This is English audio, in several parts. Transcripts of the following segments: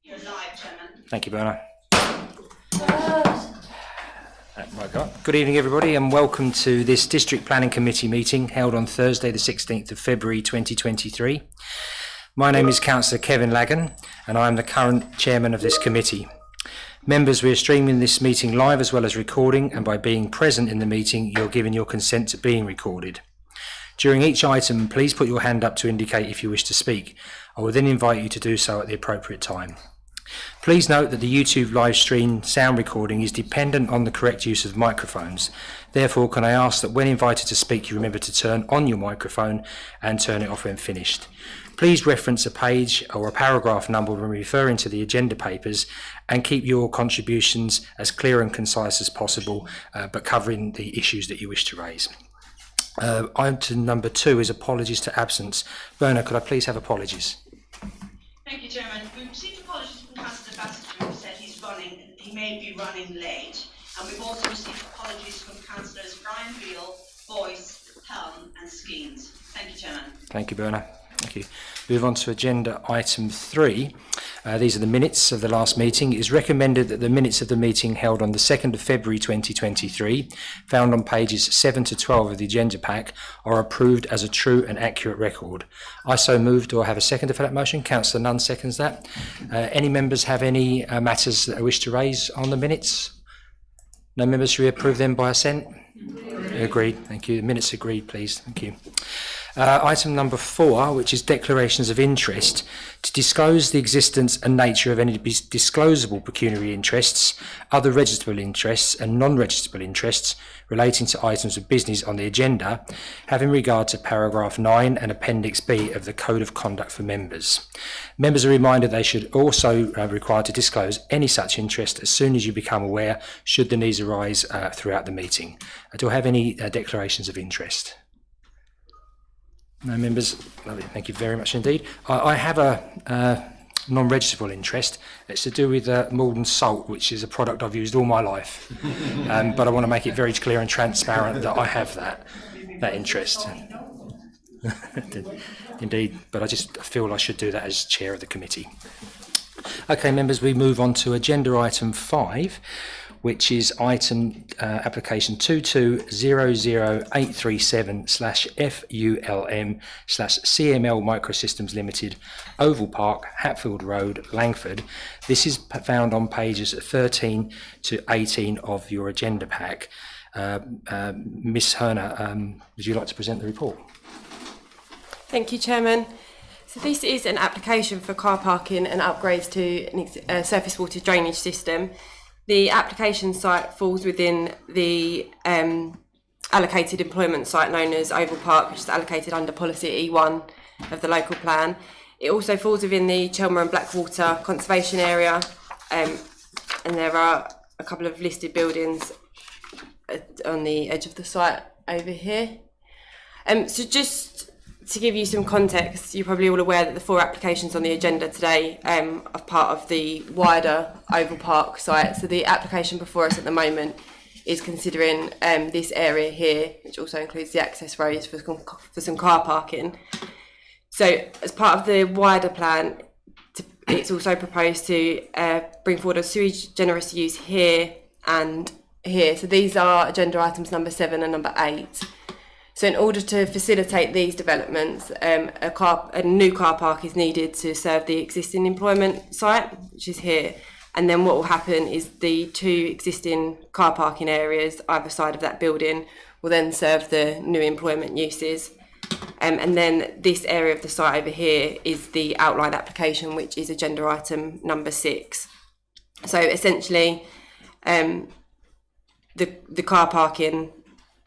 You're live, Chairman. Thank you, Berna. Good evening, everybody, and welcome to this District Planning Committee meeting held on Thursday, the 16th of February 2023. My name is Councillor Kevin Lagan, and I am the current chairman of this committee. Members, we are streaming this meeting live as well as recording, and by being present in the meeting, you're giving your consent to being recorded. During each item, please put your hand up to indicate if you wish to speak. I will then invite you to do so at the appropriate time. Please note that the YouTube live stream sound recording is dependent on the correct use of microphones. Therefore, can I ask that when invited to speak, you remember to turn on your microphone and turn it off when finished. Please reference a page or a paragraph number when referring to the agenda papers, and keep your contributions as clear and concise as possible, but covering the issues that you wish to raise. Item number 2 is apologies to absence. Berna, could I please have apologies? Thank you, Chairman. We've received apologies from Councillor Bassett, who said he may be running late. And we've also received apologies from Councillors Brian Beale, Boyce, Helm and Skeens. Thank you, Chairman. Thank you, Berna. Thank you. Move on to agenda item 3. These are the minutes of the last meeting. It is recommended that the minutes of the meeting held on the 2nd of February 2023, found on pages 7 to 12 of the agenda pack, are approved as a true and accurate record. I so move. Do I have a seconder for that motion? Councillor Nunn seconds that. Any members have any matters that they wish to raise on the minutes? No members, should we approve them by assent? Agreed. Thank you. The minutes agreed, please. Thank you. Item number 4, which is declarations of interest, to disclose the existence and nature of any disclosable pecuniary interests, other registrable interests and non-registrable interests relating to items of business on the agenda, having regard to paragraph 9 and appendix B of the Code of Conduct for Members. Members are reminded they should also be required to disclose any such interest as soon as you become aware, should the needs arise throughout the meeting. Do I have any declarations of interest? No members? Lovely, thank you very much indeed. I have a non-registrable interest. It's to do with Malden salt, which is a product I've used all my life. But I want to make it very clear and transparent that I have that interest. Indeed, but I just feel I should do that as chair of the committee. Okay, members, we move on to agenda item 5, which is item application 2200837/FULM/CML Microsystems Limited, Oval Park, Hatfield Road, Langford. This is found on pages 13 to 18 of your agenda pack. Ms. Herner, would you like to present the report? Thank you, Chairman. So this is an application for car parking and upgrades to a surface water drainage system. The application site falls within the allocated employment site known as Oval Park, which is allocated under policy E1 of the local plan. It also falls within the Chelmer and Blackwater conservation area, and there are a couple of listed buildings on the edge of the site over here. So just to give you some context, you're probably all aware that the 4 applications on the agenda today are part of the wider Oval Park site. So the application before us at the moment is considering this area here, which also includes the access roads for some car parking. So as part of the wider plan, it's also proposed to bring forward a sui generis use here and here. So these are agenda items number 7 and number 8. So in order to facilitate these developments, a new car park is needed to serve the existing employment site, which is here. And then what will happen is the 2 existing car parking areas either side of that building will then serve the new employment uses. And then this area of the site over here is the outline application, which is agenda item number 6. So essentially, the car parking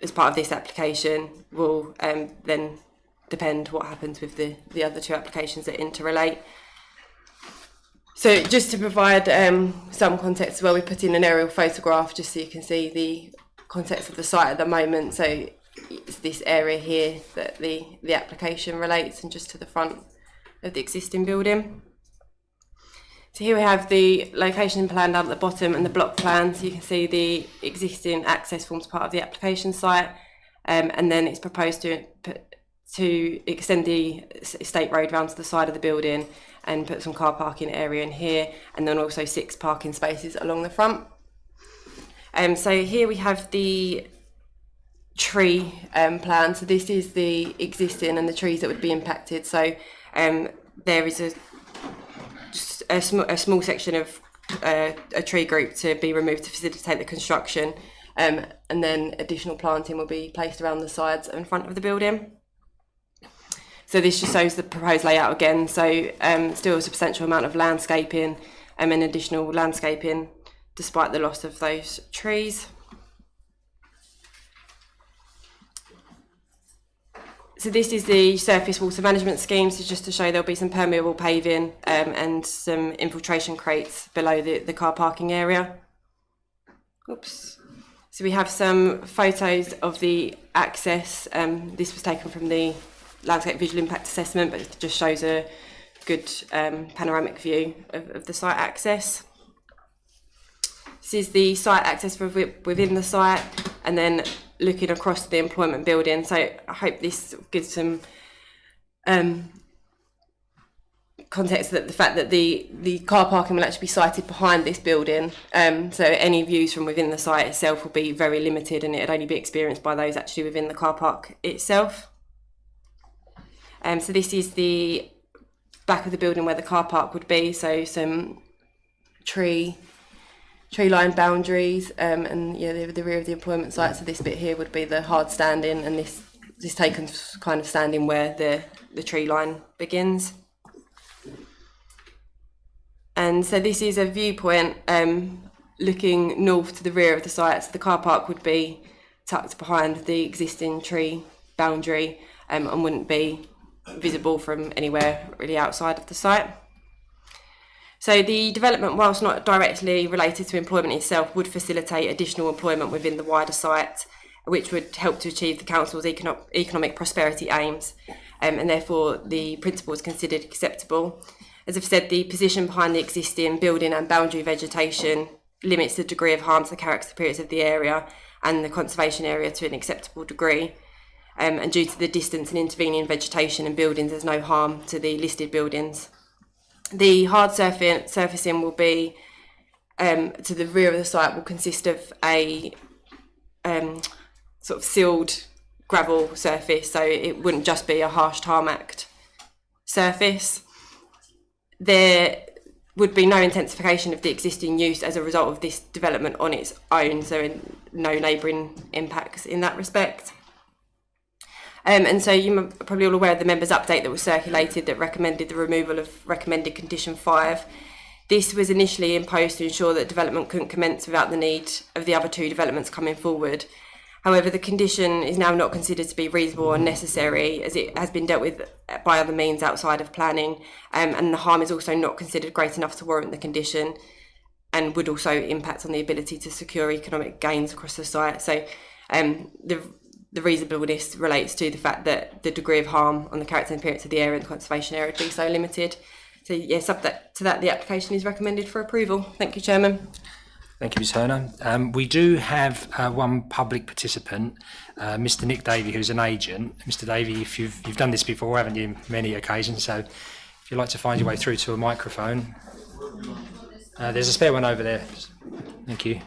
as part of this application will then depend what happens with the other 2 applications that interrelate. So just to provide some context as well, we put in an aerial photograph just so you can see the context of the site at the moment. So it's this area here that the application relates, and just to the front of the existing building. So here we have the location plan down at the bottom and the block plan, so you can see the existing access forms part of the application site, and then it's proposed to extend the estate road round to the side of the building and put some car parking area in here, and then also 6 parking spaces along the front. So here we have the tree plan. So this is the existing and the trees that would be impacted. So there is a small section of a tree group to be removed to facilitate the construction, and then additional planting will be placed around the sides and front of the building. So this just shows the proposed layout again. So still a substantial amount of landscaping and additional landscaping despite the loss of those trees. So this is the surface water management scheme, so just to show there'll be some permeable paving and some infiltration crates below the car parking area. Oops. So we have some photos of the access. This was taken from the landscape visual impact assessment, but it just shows a good panoramic view of the site access. This is the site access for within the site, and then looking across the employment building. So I hope this gives some context that the fact that the car parking will actually be sited behind this building. So any views from within the site itself will be very limited, and it'd only be experienced by those actually within the car park itself. So this is the back of the building where the car park would be. So some tree line boundaries, and yeah, the rear of the employment site. So this bit here would be the hard standing, and this taken kind of standing where the tree line begins. And so this is a viewpoint looking north to the rear of the site. So the car park would be tucked behind the existing tree boundary, and wouldn't be visible from anywhere really outside of the site. So the development, whilst not directly related to employment itself, would facilitate additional employment within the wider site, which would help to achieve the council's economic prosperity aims, and therefore the principle is considered acceptable. As I've said, the position behind the existing building and boundary vegetation limits the degree of harm to the character appearance of the area and the conservation area to an acceptable degree. And due to the distance and intervening vegetation and buildings, there's no harm to the listed buildings. The hard surfacing will be, to the rear of the site, will consist of a sort of sealed gravel surface, so it wouldn't just be a harsh tarmacked surface. There would be no intensification of the existing use as a result of this development on its own, so no neighbouring impacts in that respect. And so you're probably all aware of the members' update that was circulated that recommended the removal of recommended condition 5. This was initially imposed to ensure that development couldn't commence without the need of the other 2 developments coming forward. However, the condition is now not considered to be reasonable or necessary, as it has been dealt with by other means outside of planning, and the harm is also not considered great enough to warrant the condition, and would also impact on the ability to secure economic gains across the site. So the reasonableness relates to the fact that the degree of harm on the character and appearance of the area and the conservation area would be so limited. So yes, subject to that, the application is recommended for approval. Thank you, Chairman. Thank you, Ms Turner. We do have one public participant, Mr Nick Davey, who's an agent. Mr Davey, if you've done this before, haven't you, many occasions, so if you'd like to find your way through to a microphone. There's a spare one over there. Thank you.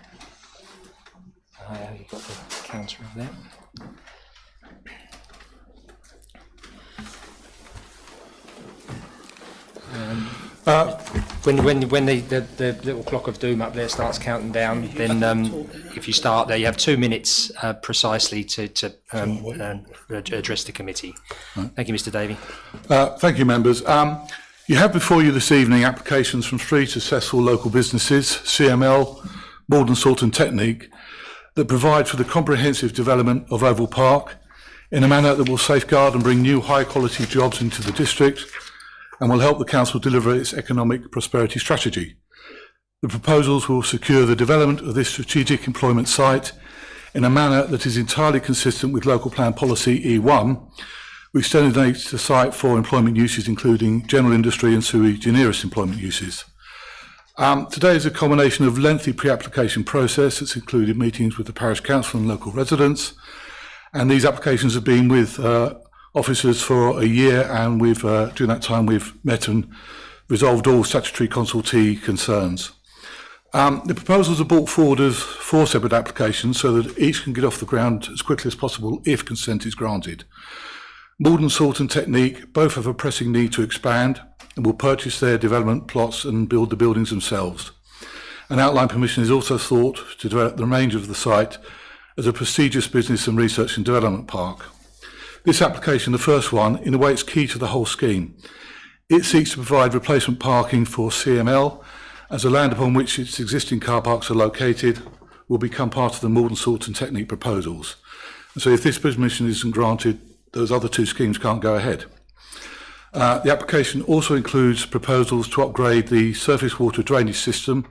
You've got the counter over there. When the little clock of doom up there starts counting down, then if you start there, you have 2 minutes precisely to address the committee. Right. Thank you, Mr Davey. Thank you, members. You have before you this evening applications from 3 successful local businesses, CML, Morden Salt and Technique, that provide for the comprehensive development of Oval Park in a manner that will safeguard and bring new high-quality jobs into the district and will help the council deliver its economic prosperity strategy. The proposals will secure the development of this strategic employment site in a manner that is entirely consistent with local plan policy E1, which designates the site for employment uses including general industry and sui generis employment uses. Today is a combination of lengthy pre-application process that's included meetings with the parish council and local residents, and these applications have been with officers for a year, and during that time we've met and resolved all statutory consultee concerns. The proposals are brought forward as 4 separate applications so that each can get off the ground as quickly as possible if consent is granted. Morden Salt and Technique both have a pressing need to expand and will purchase their development plots and build the buildings themselves. An outline permission is also sought to develop the remainder of the site as a prestigious business and research and development park. This application, the first one, in a way it's key to the whole scheme. It seeks to provide replacement parking for CML as the land upon which its existing car parks are located will become part of the Morden Salt and Technique proposals. And so if this permission isn't granted, those other 2 schemes can't go ahead. The application also includes proposals to upgrade the surface water drainage system,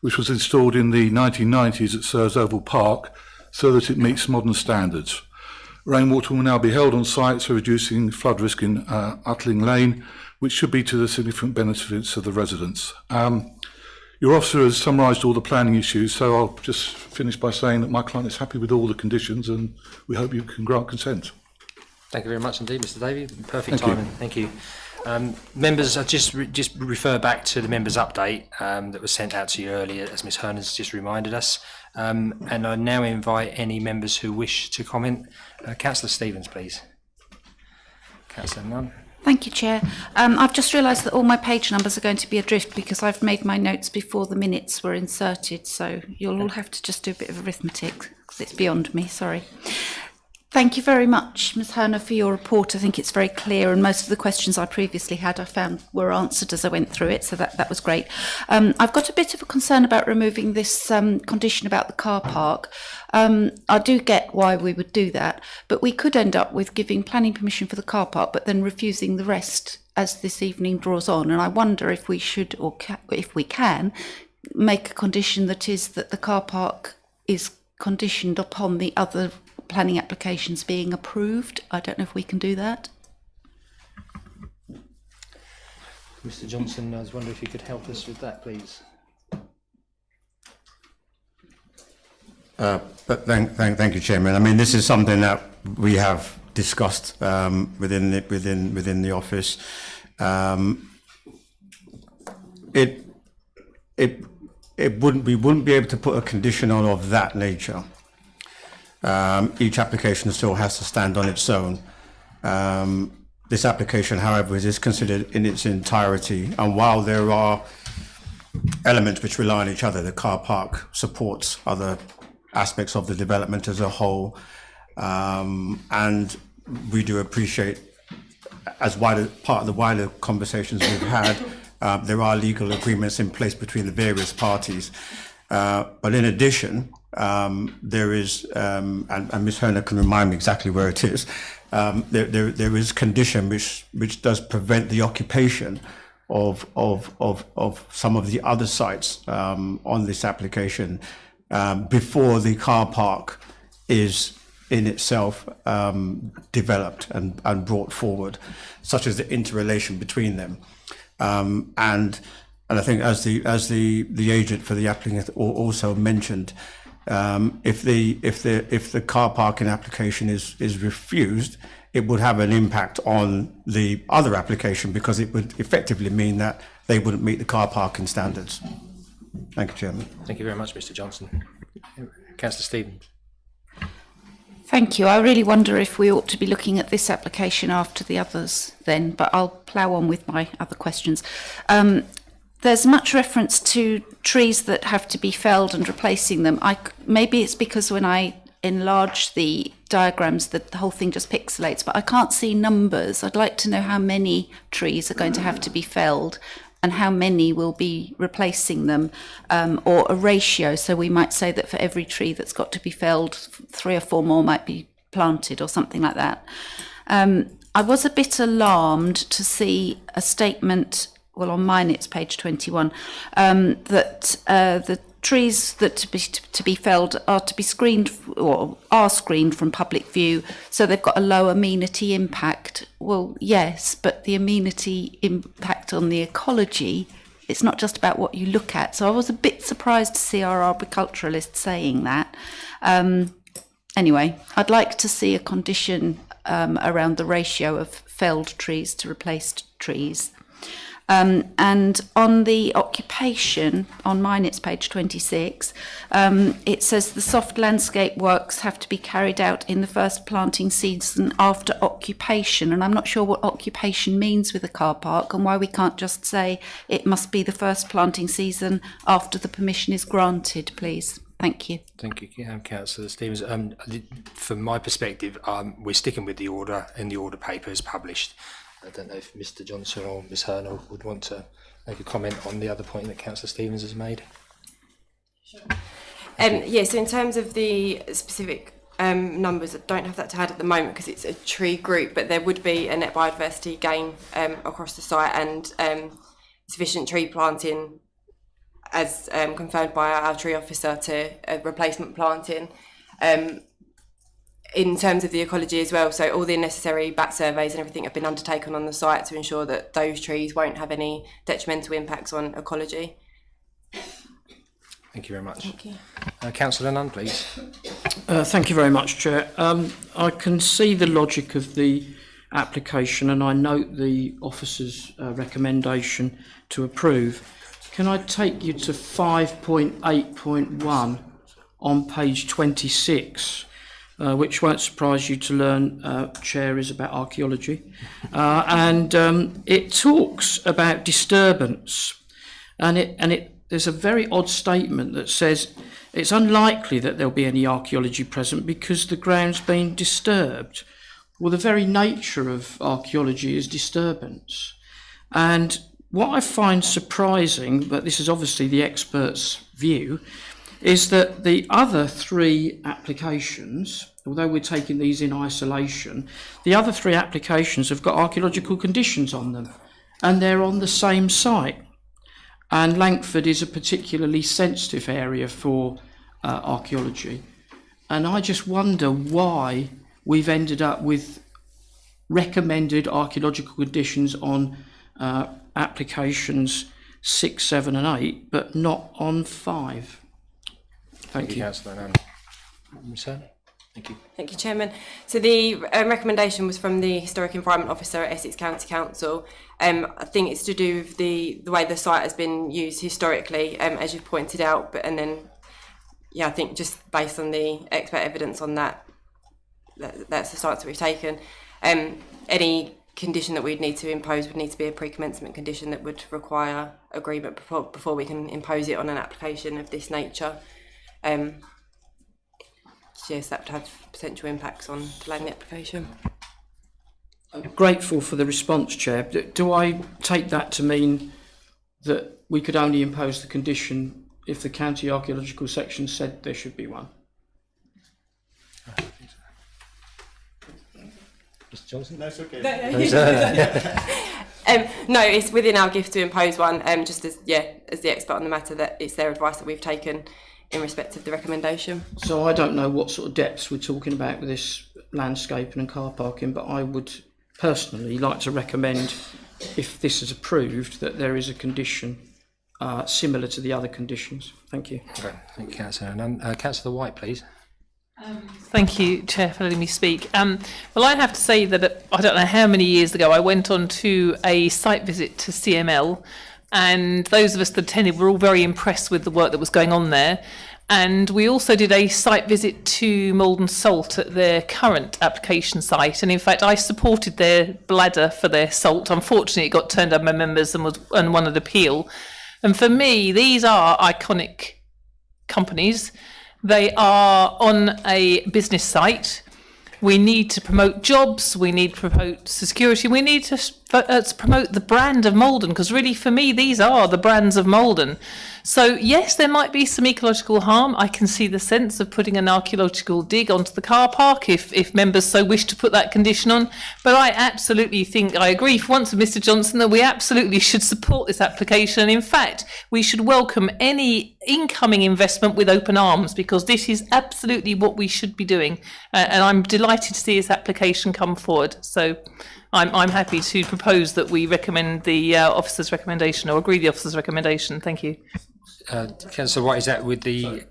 which was installed in the 1990s at Sirs Oval Park, so that it meets modern standards. Rainwater will now be held on site, so reducing flood risk in Utling Lane, which should be to the significant benefits of the residents. Your officer has summarised all the planning issues, so I'll just finish by saying that my client is happy with all the conditions and we hope you can grant consent. Thank you very much indeed, Mr. Davey. Perfect timing. Thank you. Members, I just refer back to the members' update that was sent out to you earlier, as Ms. Hearn has just reminded us. And I now invite any members who wish to comment. Councillor Stevens, please. Councillor Nunn. Thank you, Chair. I've just realised that all my page numbers are going to be adrift because I've made my notes before the minutes were inserted, so you'll all have to just do a bit of arithmetic because it's beyond me, sorry. Thank you very much, Ms. Herner, for your report. I think it's very clear, and most of the questions I previously had I found were answered as I went through it, so that was great. I've got a bit of a concern about removing this condition about the car park. I do get why we would do that, but we could end up with giving planning permission for the car park, but then refusing the rest as this evening draws on. And I wonder if we should, or if we can, make a condition that is that the car park is conditioned upon the other planning applications being approved. I don't know if we can do that. Mr. Johnson, I was wondering if you could help us with that, please. But thank you, Chairman. I mean, this is something that we have discussed within the office. We wouldn't be able to put a condition on of that nature. Each application still has to stand on its own. This application, however, is considered in its entirety, and while there are elements which rely on each other, the car park supports other aspects of the development as a whole, and we do appreciate, as part of the wider conversations we've had, there are legal agreements in place between the various parties. But in addition, there is, and Ms. Herner can remind me exactly where it is, there is condition which does prevent the occupation of some of the other sites on this application before the car park is in itself developed and brought forward, such as the interrelation between them. And I think as the agent for the applicant also mentioned, if the car parking application is refused, it would have an impact on the other application because it would effectively mean that they wouldn't meet the car parking standards. Thank you, Chairman. Thank you very much, Mr. Johnson. Councillor Stevens. Thank you. I really wonder if we ought to be looking at this application after the others then, but I'll plough on with my other questions. There's much reference to trees that have to be felled and replacing them. Maybe it's because when I enlarge the diagrams that the whole thing just pixelates, but I can't see numbers. I'd like to know how many trees are going to have to be felled and how many will be replacing them, or a ratio. So we might say that for every tree that's got to be felled, 3 or 4 more might be planted or something like that. I was a bit alarmed to see a statement, well, on mine it's page 21, that the trees that to be felled are to be screened, or are screened from public view, so they've got a low amenity impact. Well, yes, but the amenity impact on the ecology, it's not just about what you look at. So I was a bit surprised to see our arboriculturalist saying that. Anyway, I'd like to see a condition around the ratio of felled trees to replaced trees. And on the occupation, on mine it's page 26, it says the soft landscape works have to be carried out in the first planting season after occupation. And I'm not sure what occupation means with a car park and why we can't just say it must be the first planting season after the permission is granted, please. Thank you. Thank you, Councillor Stevens. From my perspective, we're sticking with the order and the order paper is published. I don't know if Mr Johnson or Ms Hurnell would want to make a comment on the other point that Councillor Stevens has made. Sure. Yeah, so in terms of the specific numbers, I don't have that to hand at the moment because it's a tree group, but there would be a net biodiversity gain across the site and sufficient tree planting as confirmed by our tree officer to replacement planting. In terms of the ecology as well, so all the necessary bat surveys and everything have been undertaken on the site to ensure that those trees won't have any detrimental impacts on ecology. Thank you very much. Thank you. Councillor Nunn, please. Thank you very much, Chair. I can see the logic of the application and I note the officer's recommendation to approve. Can I take you to 5.8.1 on page 26? Which won't surprise you to learn, Chair, is about archaeology. And it talks about disturbance. And there's a very odd statement that says it's unlikely that there'll be any archaeology present because the ground's been disturbed. Well, the very nature of archaeology is disturbance. And what I find surprising, but this is obviously the expert's view, is that the other three applications, although we're taking these in isolation, the other three applications have got archaeological conditions on them, and they're on the same site. And Langford is a particularly sensitive area for archaeology. And I just wonder why we've ended up with recommended archaeological conditions on applications 6, 7 and 8, but not on 5. Thank you. Councillor Nunn. Ms Hurnell. Thank you. Thank you, Chairman. So the recommendation was from the Historic Environment Officer at Essex County Council. I think it's to do with the way the site has been used historically, as you've pointed out, but and then, yeah, I think just based on the expert evidence on that's the stance that we've taken. Any condition that we'd need to impose would need to be a pre-commencement condition that would require agreement before we can impose it on an application of this nature. Yes, that would have potential impacts on delaying the application. I'm grateful for the response, Chair. Do I take that to mean that we could only impose the condition if the county archaeological section said there should be one? Mr Johnson? That's okay. No, it's within our gift to impose one, just as the expert on the matter, that it's their advice that we've taken in respect of the recommendation. So I don't know what sort of depths we're talking about with this landscaping and car parking, but I would personally like to recommend, if this is approved, that there is a condition similar to the other conditions. Thank you. Okay. Thank you, Councillor Nunn. Councillor White, please. Thank you, Chair, for letting me speak. Well, I have to say that I don't know how many years ago I went on to a site visit to CML, and those of us that attended were all very impressed with the work that was going on there. And we also did a site visit to Malden Salt at their current application site. And in fact, I supported their bladder for their salt. Unfortunately, it got turned down by members and won an appeal. And for me, these are iconic companies. They are on a business site. We need to promote jobs, we need to promote security, we need to promote the brand of Malden, because really for me these are the brands of Malden. So yes, there might be some ecological harm. I can see the sense of putting an archaeological dig onto the car park if members so wish to put that condition on. But I absolutely think, I agree for once with Mr Johnson, that we absolutely should support this application. And in fact, we should welcome any incoming investment with open arms, because this is absolutely what we should be doing. And I'm delighted to see this application come forward. So I'm happy to propose that we recommend the officer's recommendation, or agree the officer's recommendation. Thank you. Councillor White, is that with the...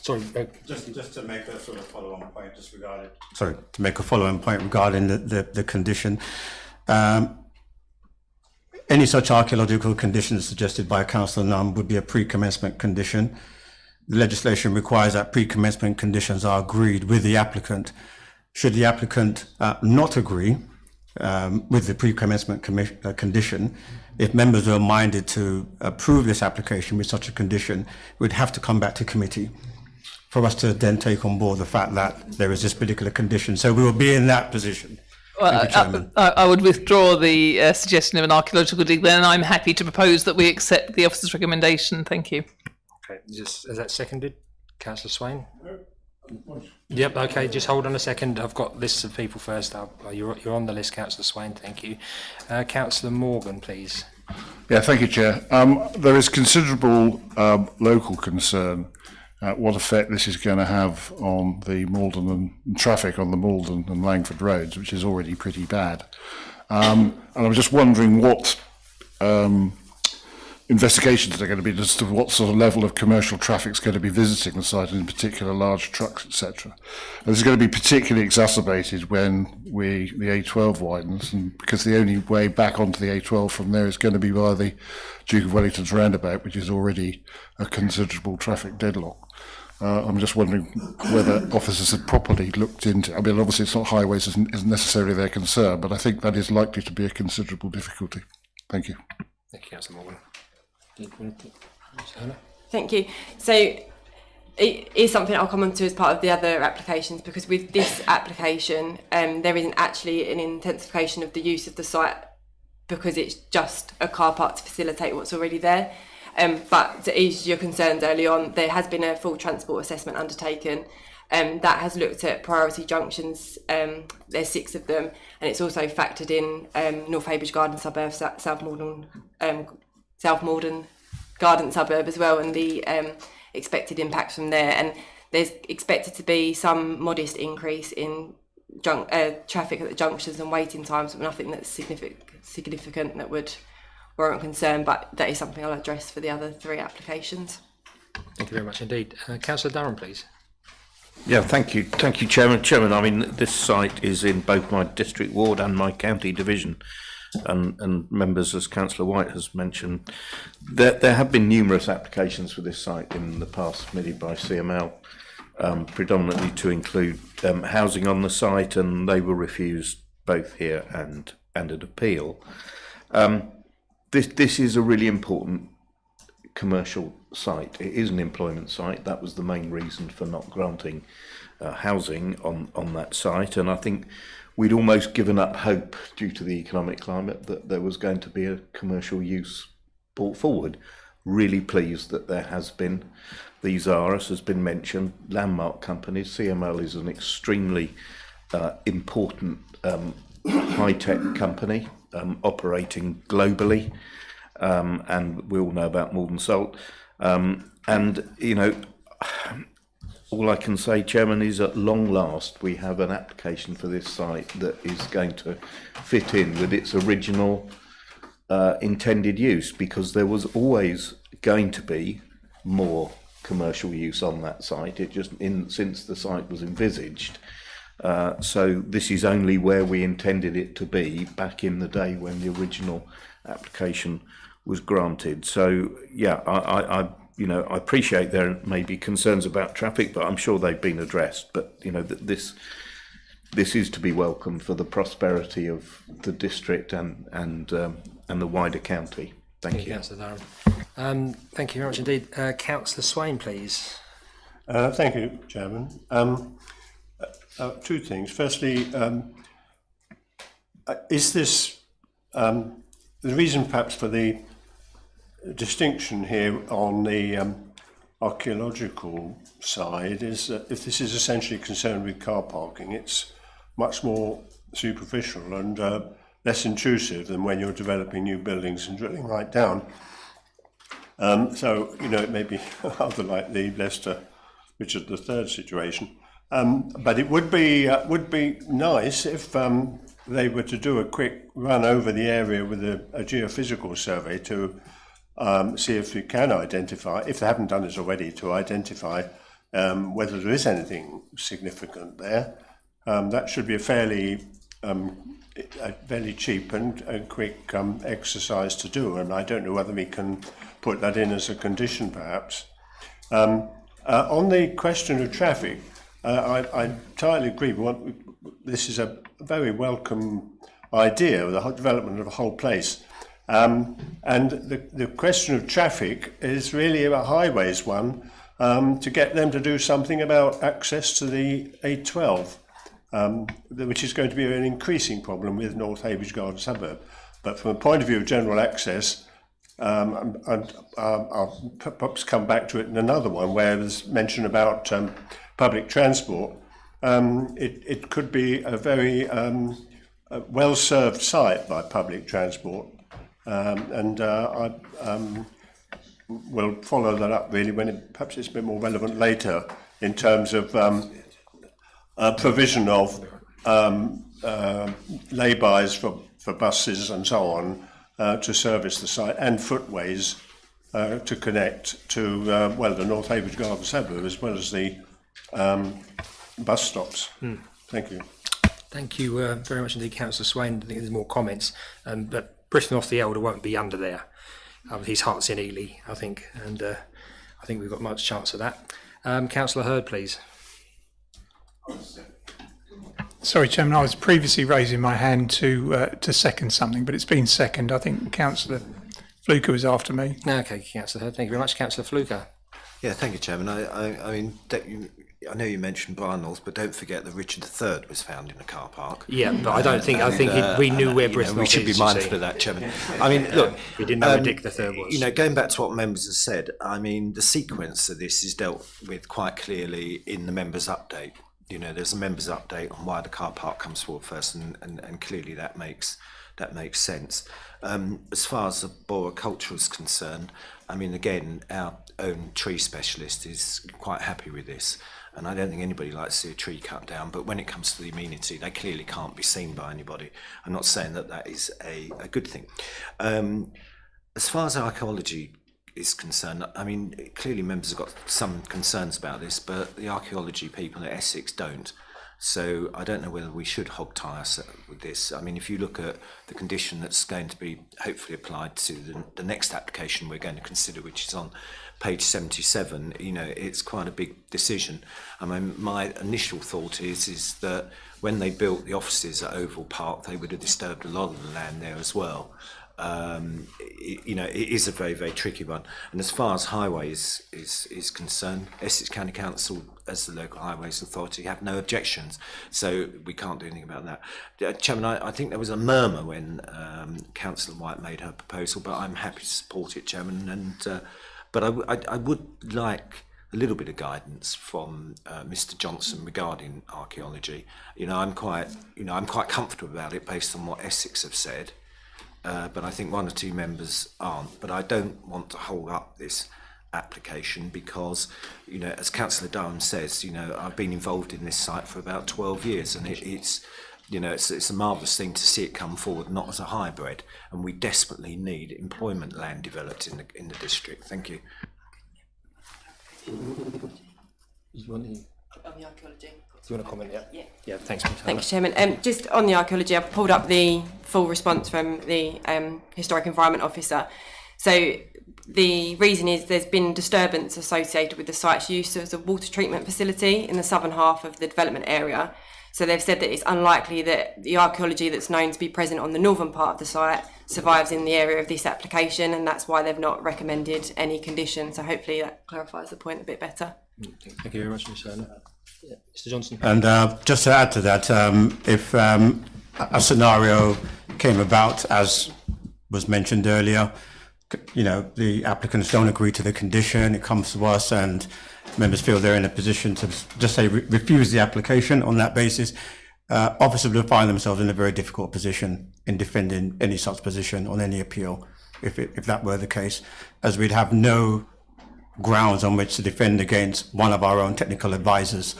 Sorry. Just to make a sort of follow-on point, to make a follow-on point regarding the condition. any such archaeological conditions suggested by Councillor Nunn would be a pre-commencement condition. The legislation requires that pre-commencement conditions are agreed with the applicant. Should the applicant not agree with the pre-commencement condition, if members are minded to approve this application with such a condition, we'd have to come back to committee for us to then take on board the fact that there is this particular condition. So we will be in that position. Well, I would withdraw the suggestion of an archaeological dig then, and I'm happy to propose that we accept the officer's recommendation. Thank you. Okay, is that seconded? Councillor Swain? Yep, okay, just hold on a second. I've got lists of people first up. You're on the list, Councillor Swain, thank you. Councillor Morgan, please. Yeah, thank you, Chair. There is considerable local concern at what effect this is going to have on the Malden and traffic on the Malden and Langford roads, which is already pretty bad. And I'm just wondering what investigations are going to be as to what sort of level of commercial traffic is going to be visiting the site, and in particular large trucks, etc. This is going to be particularly exacerbated when the A12 widens, and because the only way back onto the A12 from there is going to be via the Duke of Wellington's roundabout, which is already a considerable traffic deadlock. I'm just wondering whether officers have properly looked into. I mean, obviously, it's not highways isn't necessarily their concern, but I think that is likely to be a considerable difficulty. Thank you. Thank you, Councillor Morgan. Thank you. So it is something I'll come on to as part of the other applications, because with this application, there isn't actually an intensification of the use of the site because it's just a car park to facilitate what's already there. But to ease your concerns early on, there has been a full transport assessment undertaken that has looked at priority junctions. There's 6 of them, and it's also factored in North Heybridge Garden Suburb, South Malden Garden Suburb as well, and the expected impacts from there. And there's expected to be some modest increase in traffic at the junctions and waiting times, but nothing that's significant that would warrant concern, but that is something I'll address for the other 3 applications. Thank you very much indeed. Councillor Durham, please. Yeah, thank you, Chairman. Chairman, I mean, this site is in both my district ward and my county division, and members, as Councillor White has mentioned, there have been numerous applications for this site in the past submitted by CML, predominantly to include housing on the site, and they were refused both here and an appeal. This is a really important commercial site. It is an employment site. That was the main reason for not granting housing on that site, and I think we'd almost given up hope due to the economic climate that there was going to be a commercial use brought forward. Really pleased that there has been. These are, as has been mentioned, landmark companies. CML is an extremely important high-tech company operating globally, and we all know about Malden Salt. And, you know, all I can say, Chairman, is at long last we have an application for this site that is going to fit in with its original intended use, because there was always going to be more commercial use on that site. It just, since the site was envisaged. So this is only where we intended it to be back in the day when the original application was granted. So yeah, I appreciate there may be concerns about traffic, but I'm sure they've been addressed. But you know, this is to be welcomed for the prosperity of the district and the wider county. Thank you. Councillor Durham. Thank you very much indeed. Councillor Swain, please. Thank you, Chairman. 2 things. Firstly, is this the reason perhaps for the distinction here on the archaeological side is that if this is essentially concerned with car parking, it's much more superficial and less intrusive than when you're developing new buildings and drilling right down. So, you know, it may be rather like the Leicester Richard III situation. But it would be nice if they were to do a quick run over the area with a geophysical survey to see if we can identify, if they haven't done this already, to identify whether there is anything significant there. That should be a fairly a very cheap and quick exercise to do, and I don't know whether we can put that in as a condition, perhaps. On the question of traffic, I entirely agree. This is a very welcome idea, the whole development of the whole place. And the question of traffic is really a highways one, to get them to do something about access to the A12, which is going to be an increasing problem with North Haybridge Garden Suburb. But from a point of view of general access, and I'll perhaps come back to it in another one where there's mention about public transport. It could be a very well-served site by public transport, and I will follow that up really when perhaps it's a bit more relevant later in terms of provision of lay-bys for buses and so on to service the site, and footways to connect to the North Haybridge Garden Suburb as well as the bus stops. Thank you. Thank you very much indeed, Councillor Swain. I think there's more comments, but Brittenhoff the Elder won't be under there. His heart's in Ely, I think, and I think we've got much chance of that. Councillor Hurd, please. Sorry, Chairman, I was previously raising my hand to second something, but it's been seconded. I think Councillor Fluker was after me. Okay, Councillor Hurd, thank you very much. Councillor Fluker. Yeah, thank you, Chairman. I mean, I know you mentioned Barnolds, but don't forget that Richard III was found in a car park. Yeah, but I don't think. I think we knew where Brittenhoff we should be mindful of that, Chairman. I mean, look, we didn't know where Dick III was. You know, going back to what members have said, I mean, the sequence of this is dealt with quite clearly in the members' update. You know, there's a members' update on why the car park comes forward first, and clearly that makes sense. As far as the borough culture is concerned, I mean, again, our own tree specialist is quite happy with this, and I don't think anybody likes to see a tree cut down, but when it comes to the amenity, they clearly can't be seen by anybody. I'm not saying that that is a good thing. As far as archaeology is concerned, I mean, clearly members have got some concerns about this, but the archaeology people at Essex don't. So I don't know whether we should hog tie us with this. I mean, if you look at the condition that's going to be hopefully applied to the next application we're going to consider, which is on page 77, you know, it's quite a big decision. I mean, my initial thought is that when they built the offices at Oval Park, they would have disturbed a lot of the land there as well. You know, it is a very, very tricky one. And as far as highways is concerned, Essex County Council, as the local highways authority, have no objections. So we can't do anything about that. Chairman, I think there was a murmur when Councillor White made her proposal, but I'm happy to support it, Chairman. And but I would like a little bit of guidance from Mr. Johnson regarding archaeology. You know, I'm quite comfortable about it based on what Essex have said. But I think one or two members aren't. But I don't want to hold up this application because, you know, as Councillor Durham says, you know, I've been involved in this site for about 12 years, and it's you know, it's a marvellous thing to see it come forward, not as a hybrid, and we desperately need employment land developed in the district. Thank you. On the archaeology. Do you want to comment? Yeah. Yeah. Thanks, Ms. Thank you, Chairman. Just on the archaeology, I've pulled up the full response from the Historic Environment Officer. So the reason is there's been disturbance associated with the site's use as a water treatment facility in the southern half of the development area. So they've said that it's unlikely that the archaeology that's known to be present on the northern part of the site survives in the area of this application, and that's why they've not recommended any condition. So hopefully that clarifies the point a bit better. Thank you very much, Ms. Turner. Yeah. Mr. Johnson. And just to add to that, if a scenario came about, as was mentioned earlier, you know, the applicants don't agree to the condition, it comes to us and members feel they're in a position to just say refuse the application on that basis, officers will find themselves in a very difficult position in defending any such position on any appeal, if that were the case, as we'd have no grounds on which to defend against one of our own technical advisors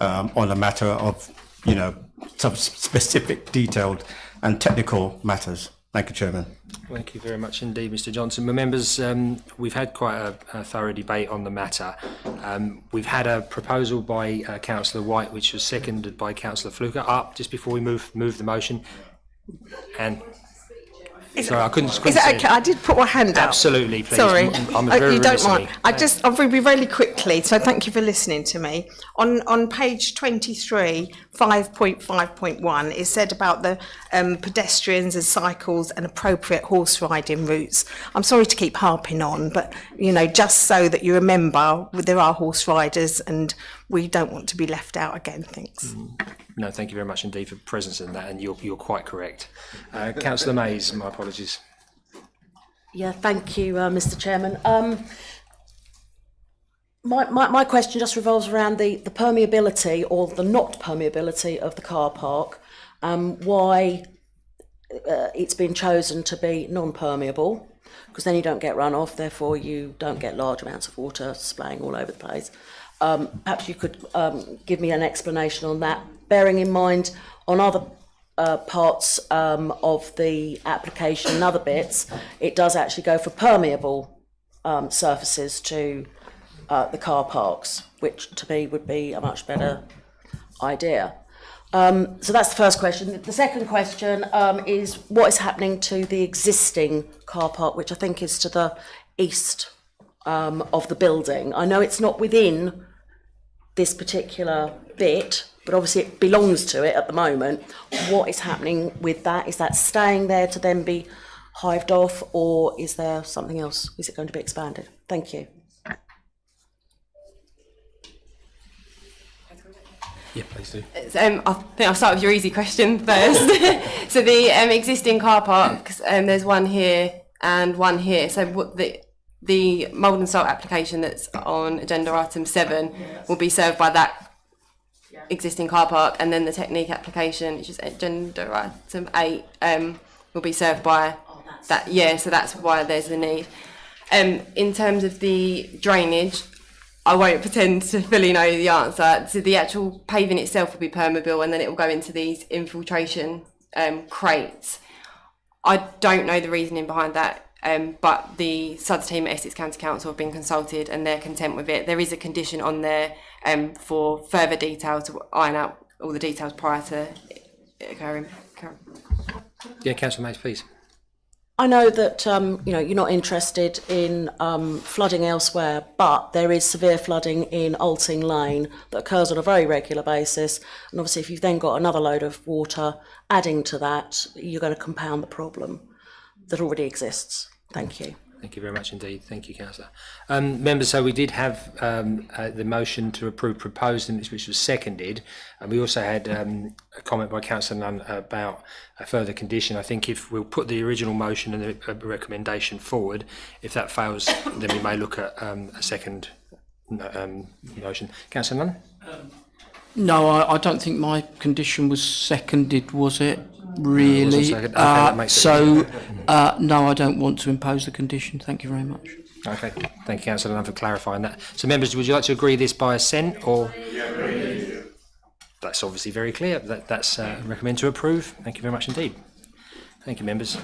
on a matter of, you know, some specific, detailed and technical matters. Thank you, Chairman. Thank you very much indeed, Mr. Johnson. Members, we've had quite a thorough debate on the matter. We've had a proposal by Councillor White, which was seconded by Councillor Fluker. Just before we move the motion, And sorry, I couldn't. Is it okay? I did put my hand up. Absolutely, please. Sorry, I'm very you don't remiss of mind. me. I'll be really quickly. So thank you for listening to me. On page 23, 5.5.1, it said about the pedestrians and cycles and appropriate horse riding routes. I'm sorry to keep harping on, but just so that you remember, there are horse riders, and we don't want to be left out again. Thanks. No, thank you very much indeed for presence in that, and you're quite correct. Councillor Mays, my apologies. Yeah, thank you, Mr. Chairman. My question just revolves around the permeability or the not permeability of the car park. Why it's been chosen to be non-permeable, because then you don't get runoff, therefore you don't get large amounts of water splaying all over the place. Perhaps you could give me an explanation on that, bearing in mind on other parts of the application and other bits, it does actually go for permeable surfaces to the car parks, which to me would be a much better idea. So that's the first question. The second question is what is happening to the existing car park, which I think is to the east of the building. I know it's not within this particular bit, but obviously it belongs to it at the moment. What is happening with that? Is that staying there to then be hived off, or is there something else? Is it going to be expanded? Thank you. Yeah, please do. I think I'll start with your easy question first. So the existing car parks, there's one here and one here. So what the mould and salt application that's on agenda item 7 will be served by that existing car park, and then the technique application, which is agenda item 8, will be served by that. Yeah, so that's why there's the need. In terms of the drainage, I won't pretend to fully know the answer. So the actual paving itself will be permeable, and then it will go into these infiltration crates. I don't know the reasoning behind that. But the SUDS team at Essex County Council have been consulted and they're content with it. There is a condition on there for further detail to iron out all the details prior to occurring. Yeah, Councillor Mays, please. I know that you're not interested in flooding elsewhere, but there is severe flooding in Alting Lane that occurs on a very regular basis, and obviously if you've then got another load of water adding to that, you're going to compound the problem that already exists. Thank you. Thank you very much indeed. Thank you, Councillor. Members, so we did have the motion to approve proposed, which was seconded, and we also had a comment by Councillor Nunn about a further condition. I think if we'll put the original motion and the recommendation forward, if that fails, then we may look at a second motion. Councillor Nunn? No, I don't think my condition was seconded, was it? Really? Okay, that makes sense. No, I don't want to impose the condition. Thank you very much. Okay, thank you, Councillor Nunn, for clarifying that. So, members, would you like to agree this by assent, or? Yeah, that's obviously very clear. That's recommend to approve. Thank you very much indeed. Thank you, members.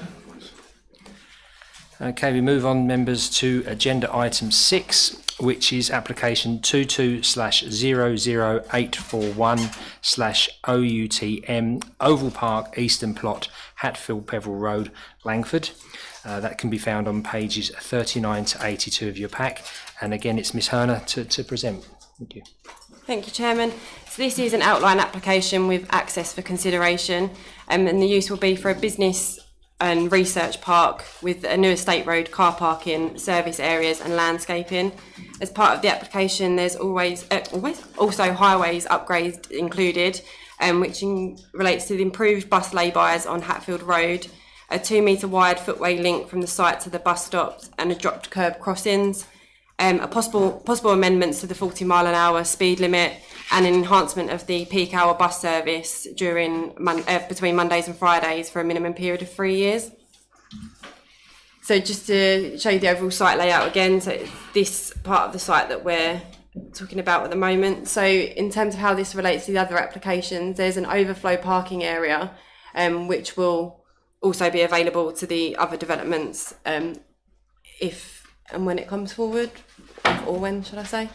Okay, we move on, members, to agenda item 6, which is application 22/00841/OUTM Oval Park Eastern Plot, Hatfield, Peveril Road, Langford. That can be found on pages 39 to 82 of your pack. And again, it's Ms Herner to present. Thank you. Thank you, Chairman. So this is an outline application with access for consideration, and the use will be for a business and research park with a new estate road, car parking, service areas and landscaping. As part of the application, there's always also highways upgrades included, which relates to the improved bus lay-bys on Hatfield Road, a 2-metre wide footway link from the site to the bus stops and a dropped curb crossings, a possible amendments to the 40-mile-an-hour speed limit, and an enhancement of the peak hour bus service during between Mondays and Fridays for a minimum period of 3 years. So just to show you the overall site layout again, so it's this part of the site that we're talking about at the moment. So in terms of how this relates to the other applications, there's an overflow parking area, which will also be available to the other developments if and when it comes forward, or when should I say.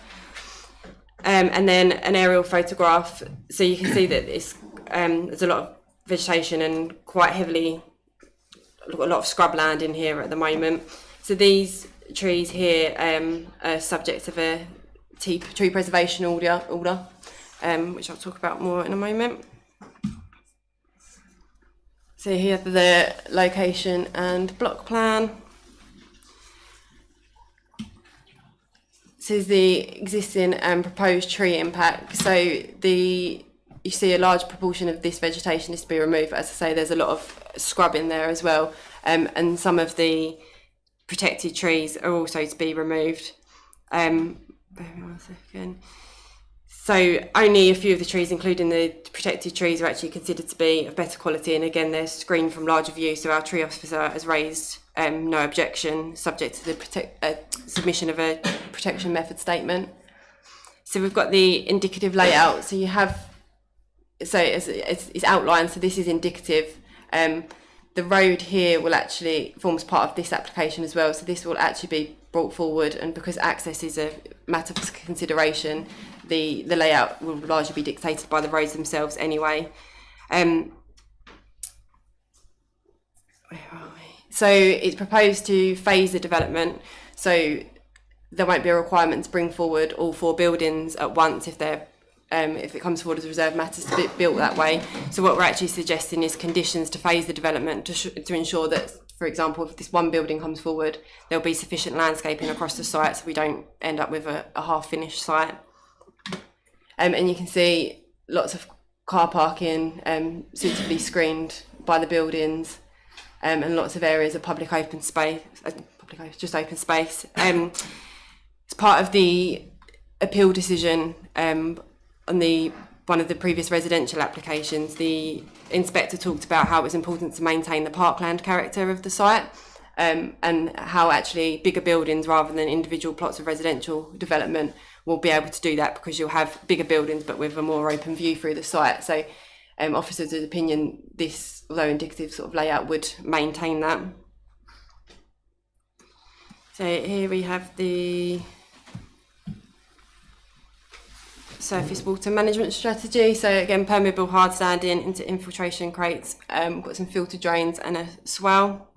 And then an aerial photograph, so you can see that it's, there's a lot of vegetation and quite heavily, a lot of scrub land in here at the moment. So these trees here are subject of a tree preservation order, which I'll talk about more in a moment. So here the location and block plan. This is the existing and proposed tree impact. So you see a large proportion of this vegetation is to be removed. As I say, there's a lot of scrub in there as well, and some of the protected trees are also to be removed. Bear with me 1 second. So only a few of the trees, including the protected trees, are actually considered to be of better quality, and again they're screened from larger view, so our tree officer has raised no objection, subject to the submission of a protection method statement. So we've got the indicative layout, so you have, so it's outlined, so this is indicative. The road here will actually forms part of this application as well, so this will actually be brought forward, and because access is a matter for consideration, the layout will largely be dictated by the roads themselves anyway. So it's proposed to phase the development, so there won't be a requirement to bring forward all 4 buildings at once if they're if it comes forward as reserved matters to be built that way. So what we're actually suggesting is conditions to phase the development to ensure that, for example, if this one building comes forward, there'll be sufficient landscaping across the site so we don't end up with a half-finished site. And you can see lots of car parking suitably screened by the buildings, and lots of areas of public open space, just open space. As part of the appeal decision on one of the previous residential applications, the inspector talked about how it was important to maintain the parkland character of the site, and how actually bigger buildings rather than individual plots of residential development will be able to do that, because you'll have bigger buildings but with a more open view through the site. So officers' opinion, this, although indicative sort of layout, would maintain that. So here we have the surface water management strategy. So again, permeable hard standing into infiltration crates. We've got some filter drains and a swale.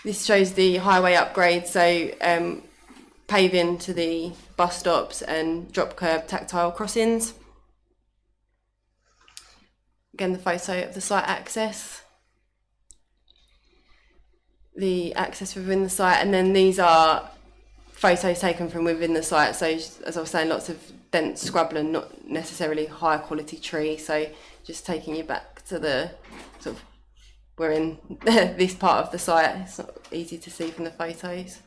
This shows the highway upgrade, so paving to the bus stops and drop curb tactile crossings. Again, the photo of the site access. The access within the site, and then these are photos taken from within the site. So as I was saying, lots of dense scrubland, not necessarily high quality tree. So just taking you back to the sort of, we're in this part of the site. It's not easy to see from the photos.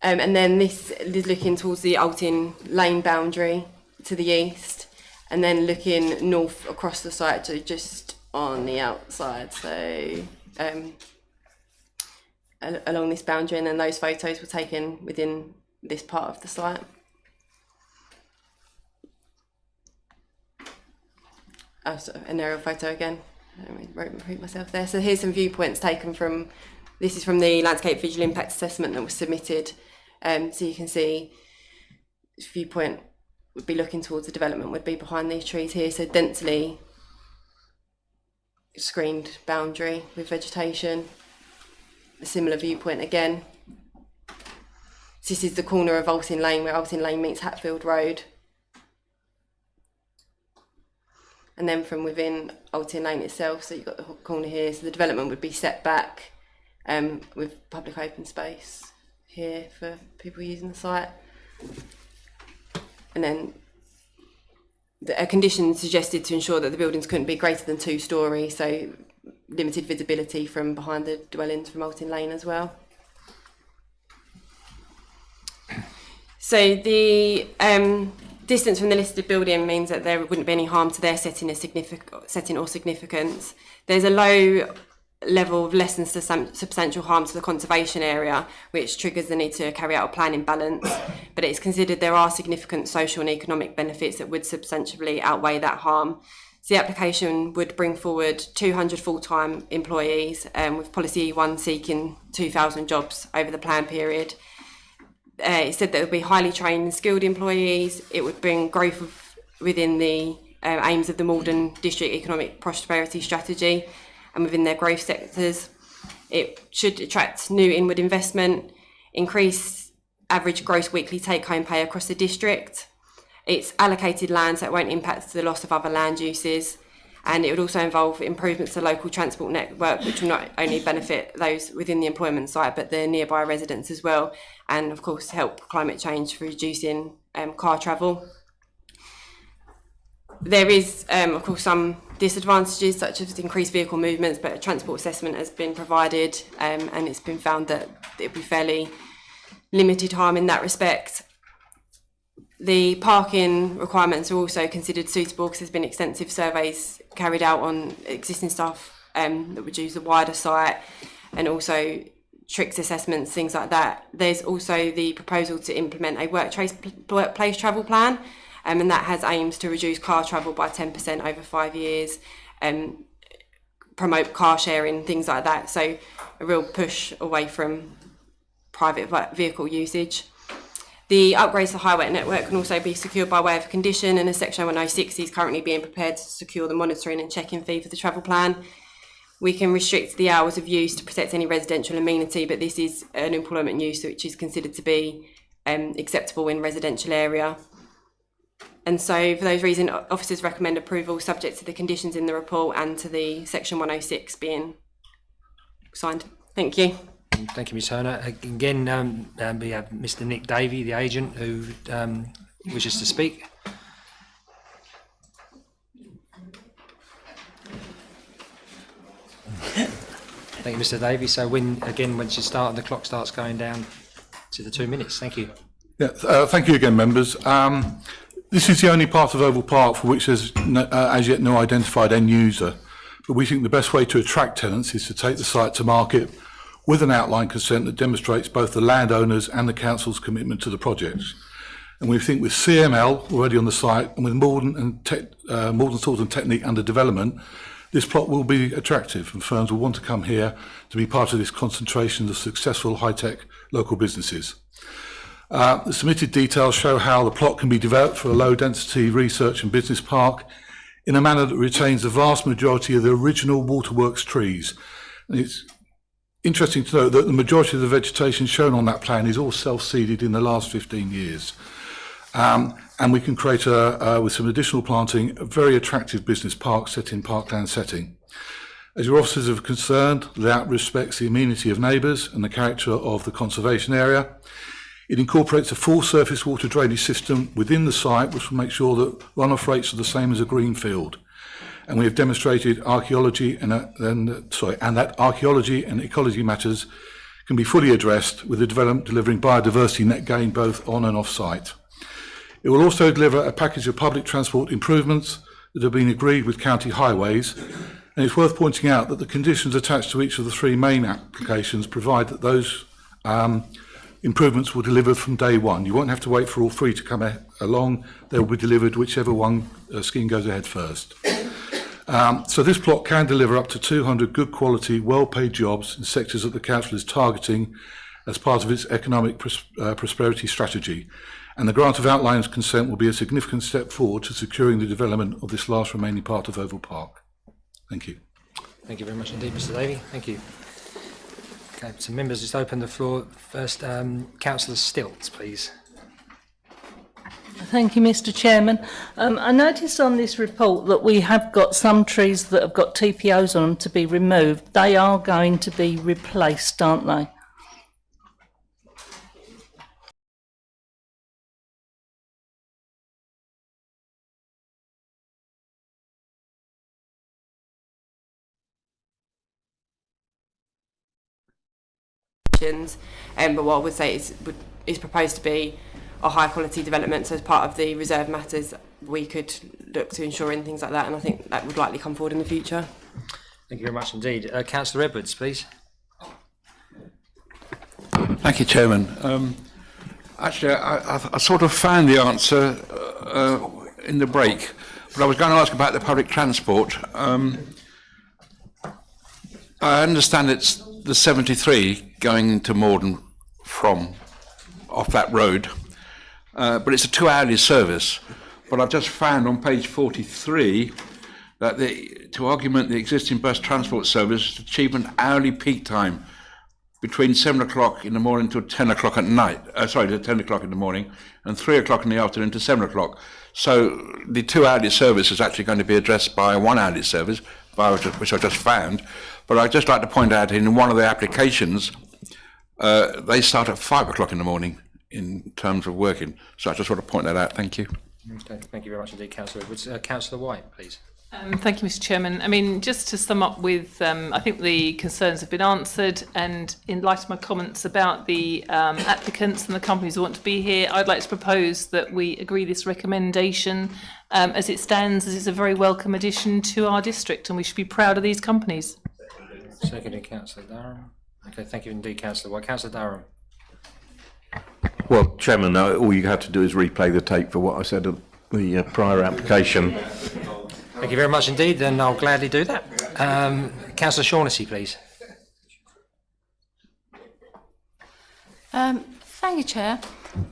And then this is looking towards the OUTM lane boundary to the east, and then looking north across the site to just on the outside. So along this boundary, and then those photos were taken within this part of the site. Oh, so an aerial photo again. I repeat myself there. So here's some viewpoints taken from, this is from the landscape visual impact assessment that was submitted. So you can see this viewpoint would be looking towards the development, would be behind these trees here. So densely screened boundary with vegetation. A similar viewpoint again. So this is the corner of OUTM Lane, where OUTM Lane meets Hatfield Road. And then from within OUTM Lane itself, so you've got the corner here, so the development would be set back with public open space here for people using the site. And then a condition suggested to ensure that the buildings couldn't be greater than 2 stories, so limited visibility from behind the dwellings from OUTM Lane as well. So the distance from the listed building means that there wouldn't be any harm to their setting or significance. There's a low level of less than substantial harm to the conservation area, which triggers the need to carry out a plan imbalance, but it's considered there are significant social and economic benefits that would substantially outweigh that harm. So the application would bring forward 200 full-time employees, with Policy E1 seeking 2,000 jobs over the plan period. It said that it would be highly trained and skilled employees. It would bring growth within the aims of the Morden District Economic Prosperity Strategy and within their growth sectors. It should attract new inward investment, increase average gross weekly take-home pay across the district. It's allocated land so it won't impact the loss of other land uses, and it would also involve improvements to the local transport network, which will not only benefit those within the employment site but the nearby residents as well, and of course help climate change for reducing car travel. There is of course some disadvantages such as increased vehicle movements, but a transport assessment has been provided and it's been found that it would be fairly limited harm in that respect. The parking requirements are also considered suitable because there's been extensive surveys carried out on existing staff that would use the wider site, and also tricks assessments, things like that. There's also the proposal to implement a workplace travel plan, and that has aims to reduce car travel by 10% over 5 years, promote car sharing, things like that. So a real push away from private vehicle usage. The upgrades to the highway network can also be secured by way of condition, and a Section 106 is currently being prepared to secure the monitoring and check-in fee for the travel plan. We can restrict the hours of use to protect any residential amenity, but this is an employment use which is considered to be acceptable in residential area. And so for those reasons, officers recommend approval subject to the conditions in the report and to the Section 106 being signed. Thank you. Thank you, Ms Turner. Again, we have Mr Nick Davey, the agent, who wishes to speak. Thank you, Mr Davey. So once you start, the clock starts going down to the 2 minutes. Thank you. Yeah, thank you again, members. This is the only part of Oval Park for which there's as yet no identified end user, but we think the best way to attract tenants is to take the site to market with an outline consent that demonstrates both the landowners and the council's commitment to the projects. And we think with CML already on the site and with Morden Salt and Technique under development, this plot will be attractive and firms will want to come here to be part of this concentration of successful high-tech local businesses. The submitted details show how the plot can be developed for a low-density research and business park in a manner that retains the vast majority of the original waterworks trees. And it's interesting to note that the majority of the vegetation shown on that plan is all self-seeded in the last 15 years. And we can create, with some additional planting, a very attractive business park set in parkland setting. As your officers are concerned, the layout respects the amenity of neighbours and the character of the conservation area. It incorporates a full surface water drainage system within the site, which will make sure that runoff rates are the same as a green field. And we have demonstrated archaeology and that archaeology and ecology matters can be fully addressed with the development delivering biodiversity net gain both on and off site. It will also deliver a package of public transport improvements that have been agreed with county highways, and it's worth pointing out that the conditions attached to each of the three main applications provide that those improvements will be delivered from day one. You won't have to wait for all three to come along. They will be delivered whichever one scheme goes ahead first. So this plot can deliver up to 200 good quality, well-paid jobs in sectors that the council is targeting as part of its economic prosperity strategy. And the grant of outline consent will be a significant step forward to securing the development of this last remaining part of Oval Park. Thank you. Thank you very much indeed, Mr Davey. Thank you. Okay, so members, just open the floor. First, Councillor Stilts, please. Thank you, Mr Chairman. I noticed on this report that we have got some trees that have got TPOs on them to be removed. They are going to be replaced, aren't they? But what I would say is proposed to be a high quality development, so as part of the reserve matters we could look to ensuring things like that, and I think that would likely come forward in the future. Thank you very much indeed. Councillor Edwards, please. Thank you, Chairman. Actually, I sort of found the answer in the break, but I was going to ask about the public transport. I understand it's the 73 going into Morden from off that road, but it's a 2-hourly service. but I've just found on page 43 that to augment the existing bus transport service, to achieve an hourly peak time between 7 o'clock in the morning to 10 o'clock at night, to 10 o'clock in the morning, and 3 o'clock in the afternoon to 7 o'clock. So the 2 hourly service is actually going to be addressed by a 1 hourly service, which I just found. But I'd just like to point out in one of the applications, they start at 5 o'clock in the morning in terms of working. So I just want to point that out. Thank you. Okay, thank you very much indeed, Councillor Edwards. Councillor White, please. Thank you, Mr. Chairman. I mean, just to sum up with, I think the concerns have been answered, and in light of my comments about the applicants and the companies who want to be here, I'd like to propose that we agree this recommendation as it stands, as it's a very welcome addition to our district, and we should be proud of these companies. Seconded, Councillor Durham. Okay, thank you indeed, Councillor White. Councillor Durham. Well, Chairman, all you have to do is replay the tape for what I said at the prior application. Thank you very much indeed, and I'll gladly do that. Councillor Shaughnessy, please. Thank you, Chair.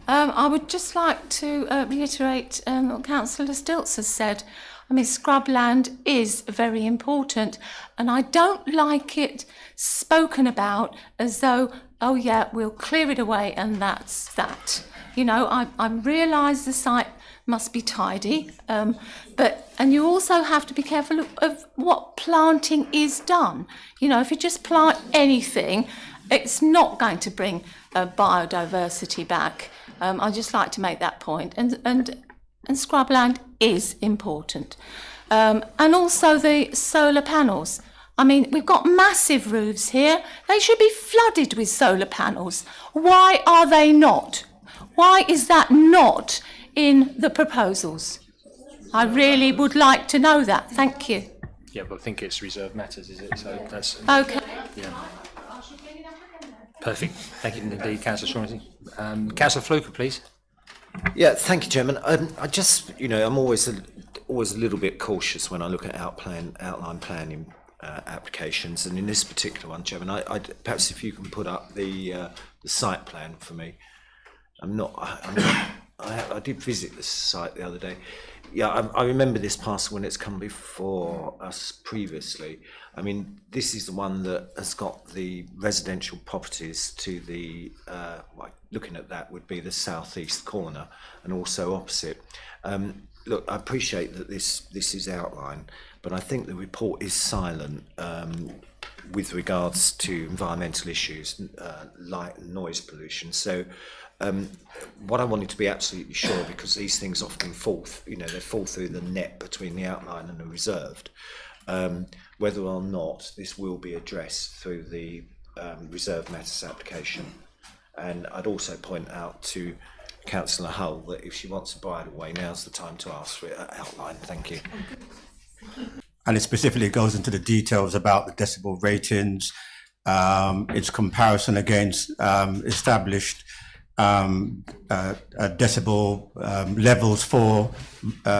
I would just like to reiterate what Councillor Stilts has said. I mean, scrubland is very important, and I don't like it spoken about as though, oh yeah, we'll clear it away and that's that. You know, I realise the site must be tidy, and you also have to be careful of what planting is done. You know, if you just plant anything, it's not going to bring biodiversity back. I'd just like to make that point. And scrubland is important. And also the solar panels. I mean, we've got massive roofs here. They should be flooded with solar panels. Why are they not? Why is that not in the proposals? I really would like to know that. Thank you. Yeah, but I think it's reserved matters, is it? So that's Okay. Yeah. Perfect. Thank you indeed, Councillor Shaughnessy. Councillor Fluker, please. Yeah, thank you, Chairman. I just, I'm always a little bit cautious when I look at outline planning applications, and in this particular one, Chairman, I perhaps if you can put up the site plan for me. I did visit the site the other day. Yeah, I remember this parcel when it's come before us previously. I mean, this is the one that has got the residential properties to the, looking at that would be the southeast corner and also opposite. Look, I appreciate that this is outlined, but I think the report is silent with regards to environmental issues, light and noise pollution. So what I wanted to be absolutely sure, because these things often fall through the net between the outline and the reserved, whether or not this will be addressed through the reserved matters application. And I'd also point out to Councillor Hull that if she wants to buy it away, now's the time to ask for it outlined. Thank you. And it specifically goes into the details about the decibel ratings, its comparison against established decibel levels for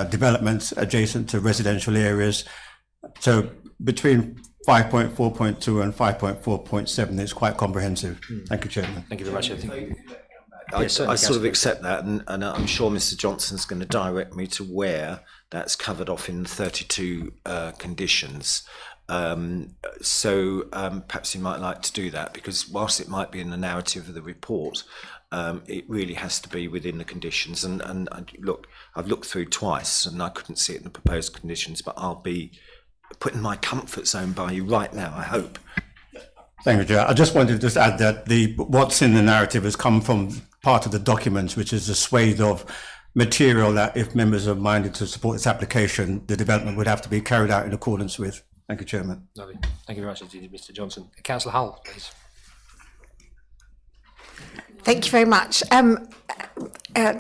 developments adjacent to residential areas. So between 5.4.2 and 5.4.7 is quite comprehensive. Thank you, Chairman. Thank you very much. I sort of accept that, and I'm sure Mr. Johnson's going to direct me to where that's covered off in 32 conditions. So perhaps you might like to do that, because whilst it might be in the narrative of the report, it really has to be within the conditions. And look, I've looked through twice and I couldn't see it in the proposed conditions, but I'll be putting my comfort zone by you right now, I hope. Thank you, Chair. I just wanted to just add that what's in the narrative has come from part of the documents, which is a swathe of material that if members are minded to support this application, the development would have to be carried out in accordance with. Thank you, Chairman. Lovely. Thank you very much indeed, Mr. Johnson. Councillor Hull, please. Thank you very much.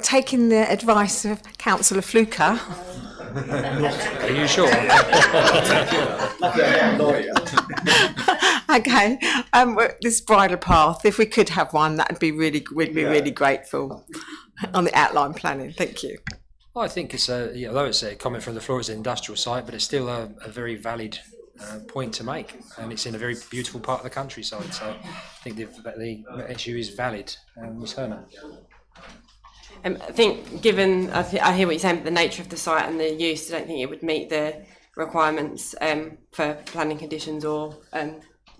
Taking the advice of Councillor Fluker. Are you sure? Okay. This bridle path, if we could have one, we'd be really grateful on the outline planning. Thank you. Well, I think it's although it's a comment from the floor, it's an industrial site, but it's still a very valid point to make, and it's in a very beautiful part of the countryside. So I think the issue is valid. Ms. Herman. I think, given I hear what you're saying, but the nature of the site and the use, I don't think it would meet the requirements for planning conditions or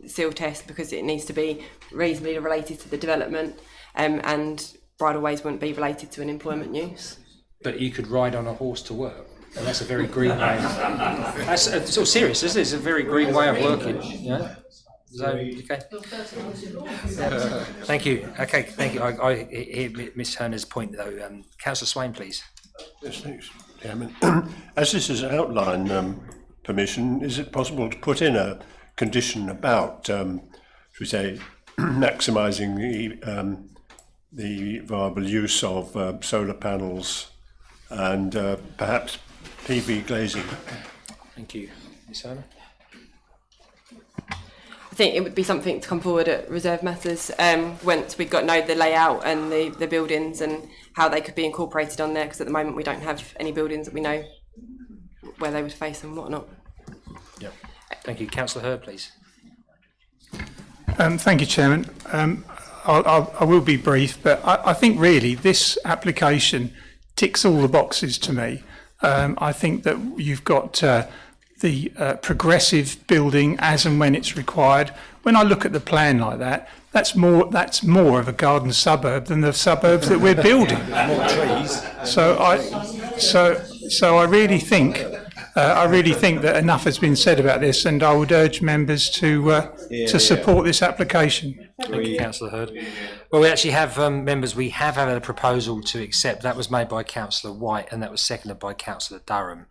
seal test, because it needs to be reasonably related to the development, and bridleways wouldn't be related to an employment use. But you could ride on a horse to work, and that's a very green way. That's sort of serious, isn't it? It's a very green way of working. Yeah. So, okay. Thank you. Okay, thank you. I hear Ms Herner's point, though. Councillor Swain, please. Yes, thanks, Chairman. As this is an outline permission, is it possible to put in a condition about, should we say, maximising the viable use of solar panels and perhaps PV glazing? Thank you, Ms Herner. I think it would be something to come forward at reserve matters once we've got know the layout and the buildings and how they could be incorporated on there, because at the moment we don't have any buildings that we know where they would face and whatnot. Yep. Thank you. Councillor Hurd, please. Thank you, Chairman. I will be brief, but I think really this application ticks all the boxes to me. I think that you've got the progressive building as and when it's required. When I look at the plan like that, that's more of a garden suburb than the suburbs that we're building. More trees. So I really think that enough has been said about this, and I would urge members to support this application. Thank you, Councillor Hurd. Well, we actually have members. We have had a proposal to accept. That was made by Councillor White, and that was seconded by Councillor Durham.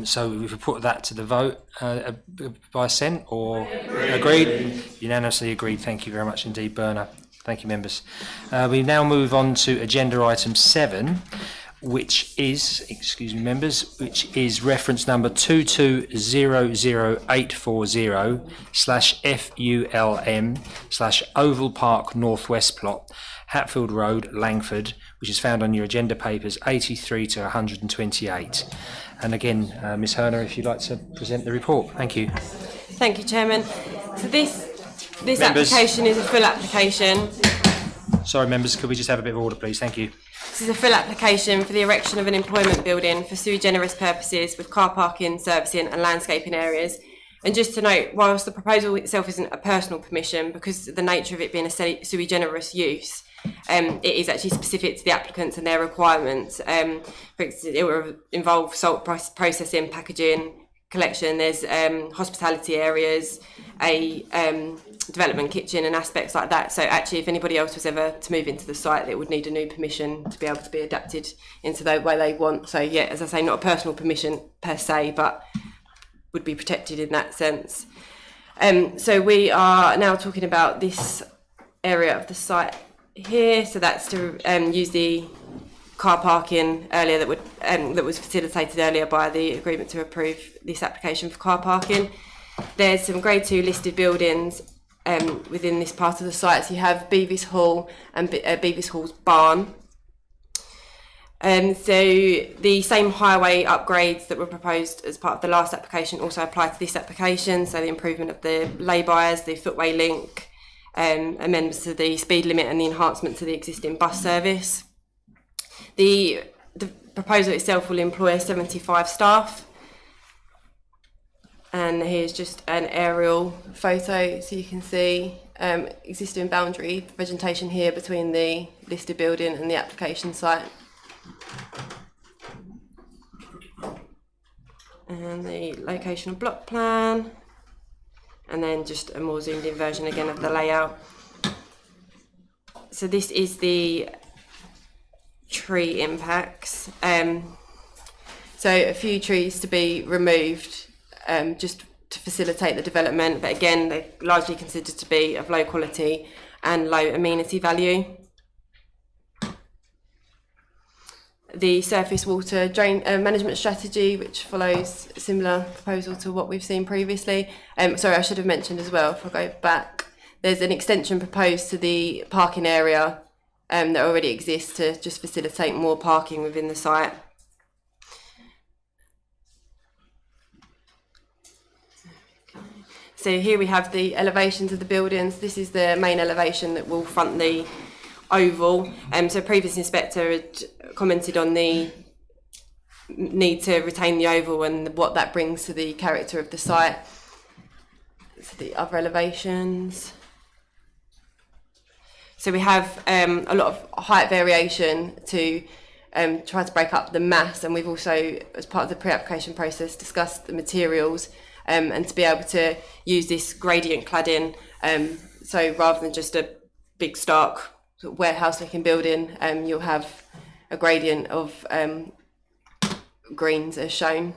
So if we put that to the vote by assent or agreed, unanimously agreed. Thank you very much indeed, Berner. Thank you, members. We now move on to agenda item 7, which is, excuse me, members, which is reference number 2200-840/FULM/Oval Park Northwest Plot, Hatfield Road, Langford, which is found on your agenda papers 83 to 128. And again, Ms Herner, if you'd like to present the report. Thank you. Thank you, Chairman. So this Members. application is a full application. Sorry, members, could we just have a bit of order, please? Thank you. This is a full application for the erection of an employment building for sui generis purposes with car parking, servicing and landscaping areas. And just to note, whilst the proposal itself isn't a personal permission, because of the nature of it being a sui generis use, it is actually specific to the applicants and their requirements. For instance, it will involve salt processing, packaging, collection. There's hospitality areas, a development kitchen and aspects like that. So actually, if anybody else was ever to move into the site, they would need a new permission to be able to be adapted into the way they want. So yeah, as I say, not a personal permission per se, but would be protected in that sense. So we are now talking about this area of the site here. So that's to use the car parking earlier that was facilitated earlier by the agreement to approve this application for car parking. There's some grade 2 listed buildings within this part of the site. So you have Beavis Hall and Beavis Hall's barn. So the same highway upgrades that were proposed as part of the last application also apply to this application. So the improvement of the lay-bys, the footway link, amendments to the speed limit and the enhancement to the existing bus service. The proposal itself will employ 75 staff. And here's just an aerial photo so you can see existing boundary vegetation here between the listed building and the application site. And the locational block plan, and then just a more zoomed in version again of the layout. So this is the tree impacts. So a few trees to be removed just to facilitate the development, but again they're largely considered to be of low quality and low amenity value. The surface water drain management strategy, which follows a similar proposal to what we've seen previously. Sorry, I should have mentioned as well, if I go back, there's an extension proposed to the parking area that already exists to just facilitate more parking within the site. So here we have the elevations of the buildings. This is the main elevation that will front the oval. So previous inspector had commented on the need to retain the oval and what that brings to the character of the site. So the other elevations. So we have a lot of height variation to try to break up the mass, and we've also, as part of the pre-application process, discussed the materials and to be able to use this gradient cladding. So rather than just a big stark sort of warehouse-looking building, you'll have a gradient of greens as shown.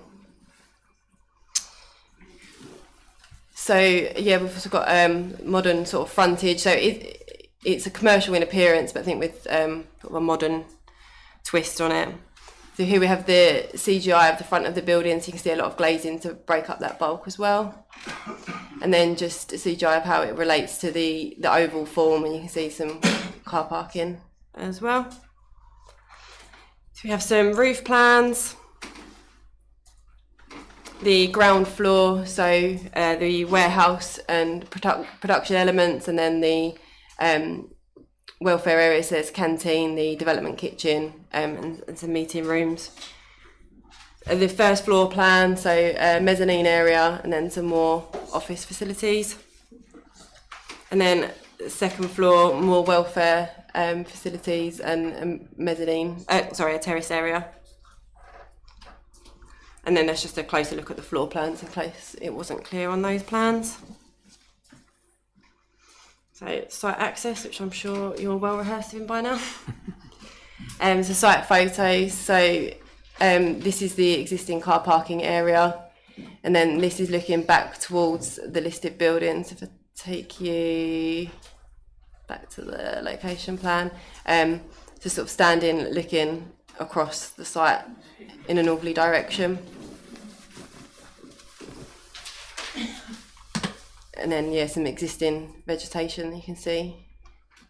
So yeah, we've also got modern sort of frontage. So it's a commercial in appearance, but I think with sort of a modern twist on it. So here we have the CGI of the front of the building, so you can see a lot of glazing to break up that bulk as well. And then just a CGI of how it relates to the oval form, and you can see some car parking as well. So we have some roof plans. The ground floor, so the warehouse and production elements, and then the welfare area, so there's canteen, the development kitchen, and some meeting rooms. The first floor plan, so mezzanine area, and then some more office facilities. And then second floor, more welfare facilities and mezzanine, a terrace area. And then there's just a closer look at the floor plans in case it wasn't clear on those plans. So site access, which I'm sure you're well rehearsed in by now. So site photos. So this is the existing car parking area, and then this is looking back towards the listed buildings. If I take you back to the location plan, just sort of standing, looking across the site in a northerly direction. And then, yeah, some existing vegetation you can see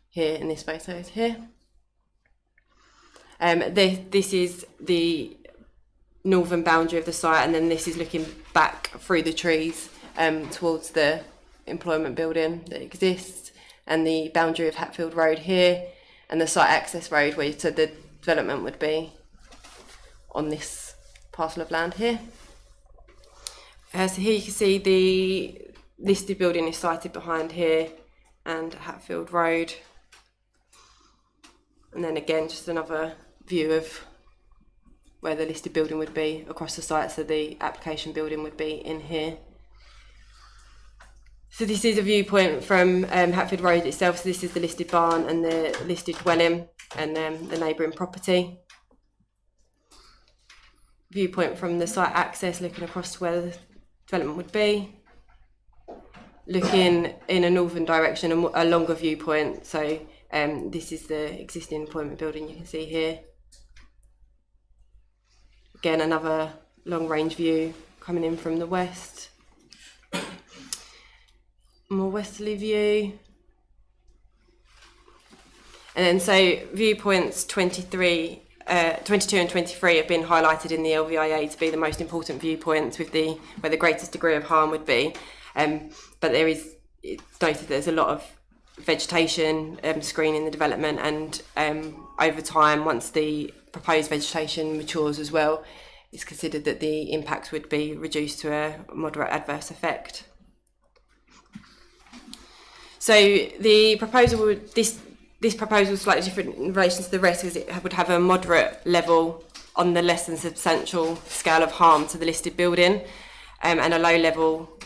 here in this photo here. This is the northern boundary of the site, and then this is looking back through the trees towards the employment building that exists, and the boundary of Hatfield Road here, and the site access road where so the development would be on this parcel of land here. So here you can see the listed building is sited behind here and Hatfield Road. And then again, just another view of where the listed building would be across the site, so the application building would be in here. So this is a viewpoint from Hatfield Road itself. So this is the listed barn and the listed dwelling and the neighbouring property. Viewpoint from the site access, looking across to where the development would be. Looking in a northern direction, a longer viewpoint. So this is the existing employment building you can see here. Again, another long range view coming in from the west. More westerly view. And then so viewpoints 22 and 23 have been highlighted in the LVIA to be the most important viewpoints with where the greatest degree of harm would be. But it's noted there's a lot of vegetation screening the development, and over time, once the proposed vegetation matures as well, it's considered that the impact would be reduced to a moderate adverse effect. So the proposal would, this proposal is slightly different in relation to the rest, because it would have a moderate level on the less than substantial scale of harm to the listed building, and a low level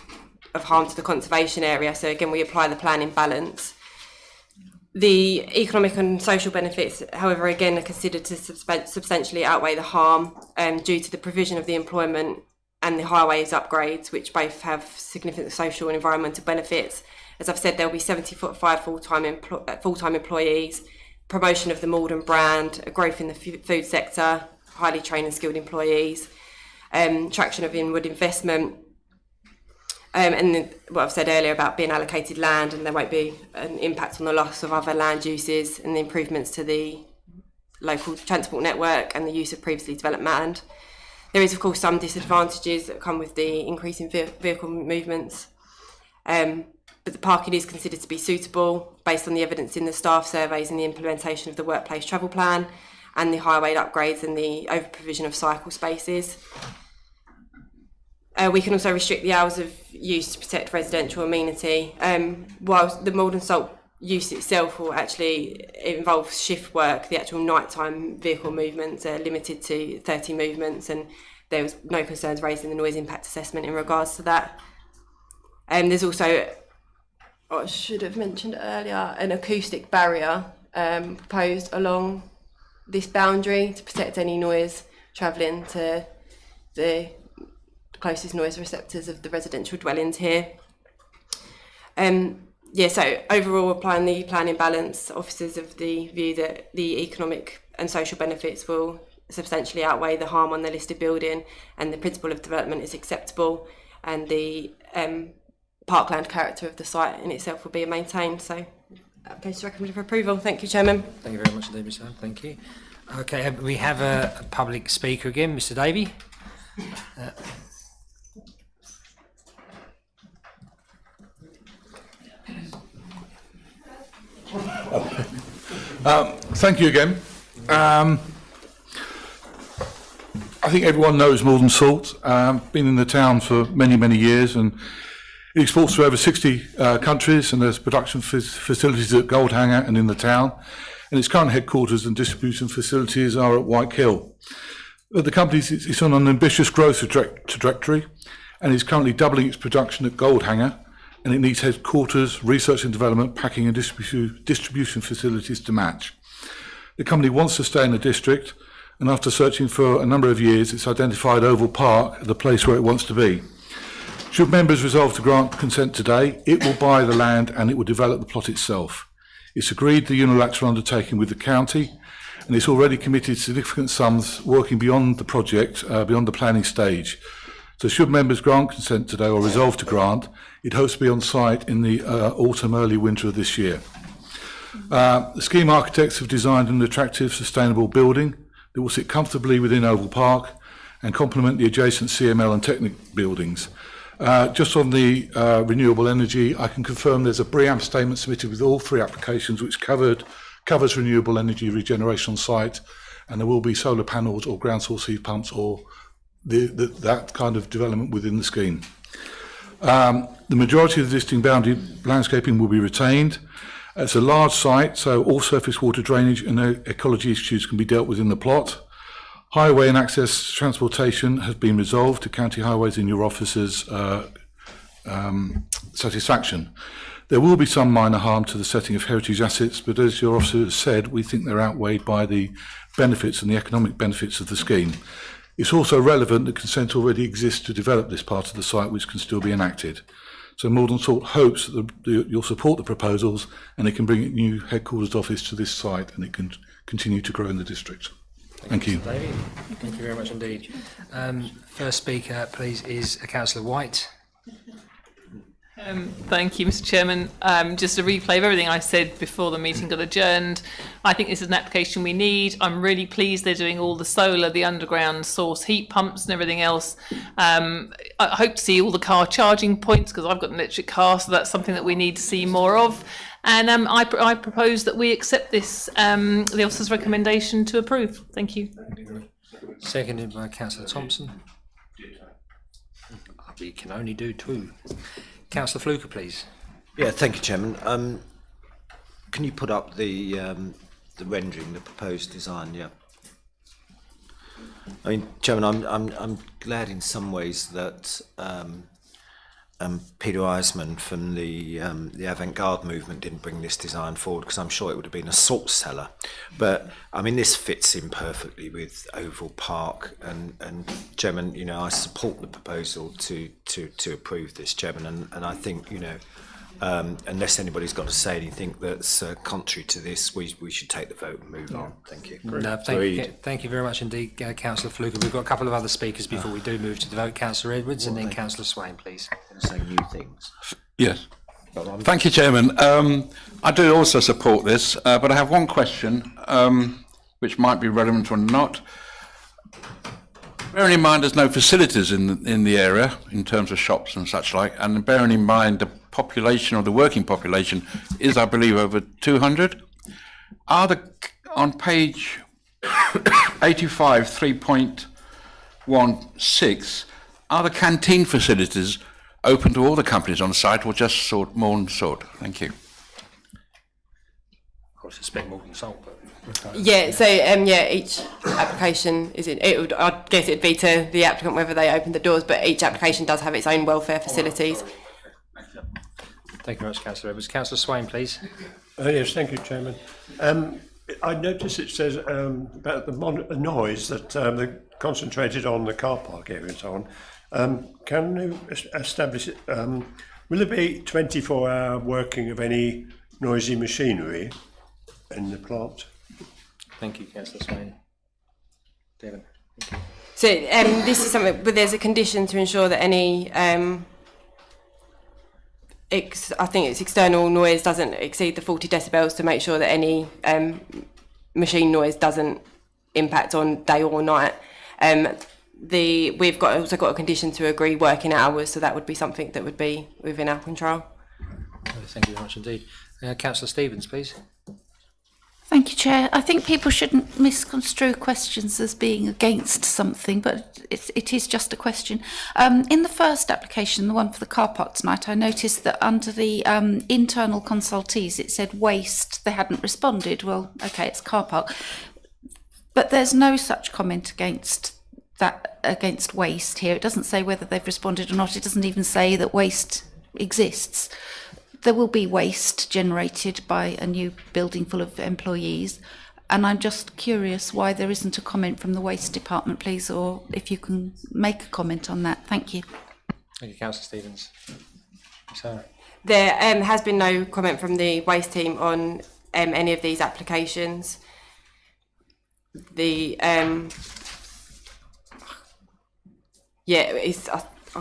of harm to the conservation area. So again, we apply the plan in balance. The economic and social benefits, however, again, are considered to substantially outweigh the harm due to the provision of the employment and the highways upgrades, which both have significant social and environmental benefits. As I've said, there will be 75 full-time employees, promotion of the Malden brand, a growth in the food sector, highly trained and skilled employees, traction of inward investment, and what I've said earlier about being allocated land, and there won't be an impact on the loss of other land uses, and the improvements to the local transport network and the use of previously developed land. There is, of course, some disadvantages that come with the increase in vehicle movements. but the parking is considered to be suitable based on the evidence in the staff surveys and the implementation of the workplace travel plan and the highway upgrades and the over-provision of cycle spaces. We can also restrict the hours of use to protect residential amenity. Whilst the Maldon Salt use itself will actually involve shift work, the actual nighttime vehicle movements are limited to 30 movements, and there was no concerns raised in the noise impact assessment in regards to that. There's also, I should have mentioned earlier, an acoustic barrier proposed along this boundary to protect any noise travelling to the closest noise receptors of the residential dwellings here. So overall, applying the planning balance, officers of the view that the economic and social benefits will substantially outweigh the harm on the listed building, and the principle of development is acceptable, and the parkland character of the site in itself will be maintained. So, application is recommended for approval. Thank you, Chairman. Thank you very much indeed, Ms. Hunt. Thank you. Okay, we have a public speaker again, Mr. Davey. Thank you again. I think everyone knows Maldon Salt. Been in the town for many, many years, and it exports to over 60 countries, and there's production facilities at Goldhanger and in the town. And its current headquarters and distribution facilities are at White Hill. The company is on an ambitious growth trajectory, and is currently doubling its production at Goldhanger, and it needs headquarters, research and development, packing and distribution facilities to match. The company wants to stay in the district, and after searching for a number of years, it's identified Oval Park as the place where it wants to be. Should members resolve to grant consent today, it will buy the land and it will develop the plot itself. It's agreed the unilateral undertaking with the county, and it's already committed significant sums working beyond the project, beyond the planning stage. So should members grant consent today or resolve to grant, it hopes to be on site in the autumn, early winter of this year. The scheme architects have designed an attractive, sustainable building that will sit comfortably within Oval Park and complement the adjacent CML and Technic buildings. Just on the renewable energy, I can confirm there's a BREEAM statement submitted with all three applications which covers renewable energy regeneration on site, and there will be solar panels or ground source heat pumps or that kind of development within the scheme. The majority of the existing boundary landscaping will be retained. It's a large site, so all surface water drainage and ecology issues can be dealt with in the plot. Highway and access transportation has been resolved to County Highways in your officers' satisfaction. There will be some minor harm to the setting of heritage assets, but as your officer has said, we think they're outweighed by the benefits and the economic benefits of the scheme. It's also relevant that consent already exists to develop this part of the site, which can still be enacted. So Maldon Salt hopes that you'll support the proposals, and it can bring a new headquarters office to this site, and it can continue to grow in the district. Thank you. Thank you very much indeed. First speaker, please, is Councillor White. Thank you, Mr. Chairman. Just a replay of everything I said before the meeting got adjourned. I think this is an application we need. I'm really pleased they're doing all the solar, the underground source heat pumps and everything else. I hope to see all the car charging points because I've got an electric car, so that's something that we need to see more of. And I propose that we accept this, the officer's recommendation to approve. Thank you. Seconded by Councillor Thompson. We can only do two. Councillor Fluker, please. Yeah, thank you, Chairman. Can you put up the rendering, the proposed design? Yeah. I mean, Chairman, I'm glad in some ways that Peter Eisman from the avant-garde movement didn't bring this design forward, because I'm sure it would have been a salt cellar. But I mean, this fits in perfectly with Oval Park, and Chairman, you know, I support the proposal to approve this, Chairman, and I think, you know, unless anybody's got to say anything that's contrary to this, we should take the vote and move on. Thank you. No, thank you very much indeed, Councillor Fluker. We've got a couple of other speakers before we do move to the vote. Councillor Edwards and then Councillor Swain, please. Say new things. Yes. Thank you, Chairman. I do also support this, but I have one question, which might be relevant or not. Bearing in mind there's no facilities in the area in terms of shops and such like, and bearing in mind the population, or the working population, is, I believe, over 200. On page 85, 3.16, are the canteen facilities open to all the companies on site, or just Morn Salt? Thank you. I suspect more than salt, but... Yeah, so each application is I guess it'd be to the applicant whether they open the doors, but each application does have its own welfare facilities. Thank you very much, Councillor Edwards. Councillor Swain, please. Yes, thank you, Chairman. I notice it says about the noise that they're concentrated on the car park area and so on. Can you establish it? Will there be 24-hour working of any noisy machinery in the plant? Thank you, Councillor Swain. Devon. So this is something, but there's a condition to ensure that any, I think it's external noise doesn't exceed the 40 decibels to make sure that any machine noise doesn't impact on day or night. We've also got a condition to agree working hours, so that would be something that would be within our control. Thank you very much indeed. Councillor Stevens, please. Thank you, Chair. I think people shouldn't misconstrue questions as being against something, but it is just a question. In the first application, the one for the car park tonight, I noticed that under the internal consultees, it said waste. They hadn't responded. Well, okay, it's car park. But there's no such comment against waste here. It doesn't say whether they've responded or not. It doesn't even say that waste exists. There will be waste generated by a new building full of employees, and I'm just curious why there isn't a comment from the waste department, please, or if you can make a comment on that. Thank you. Thank you, Councillor Stevens. Sarah. There has been no comment from the waste team on any of these applications. I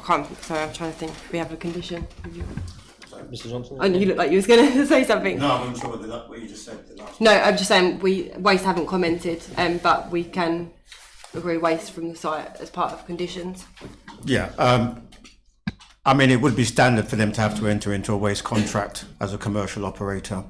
can't. Sorry, I'm trying to think. We have a condition. Mr. Johnson? Oh, you look like you was going to say something. No, I'm unsure whether that what you just said. No, I'm just saying waste haven't commented, but we can agree waste from the site as part of conditions. Yeah, I mean, it would be standard for them to have to enter into a waste contract as a commercial operator.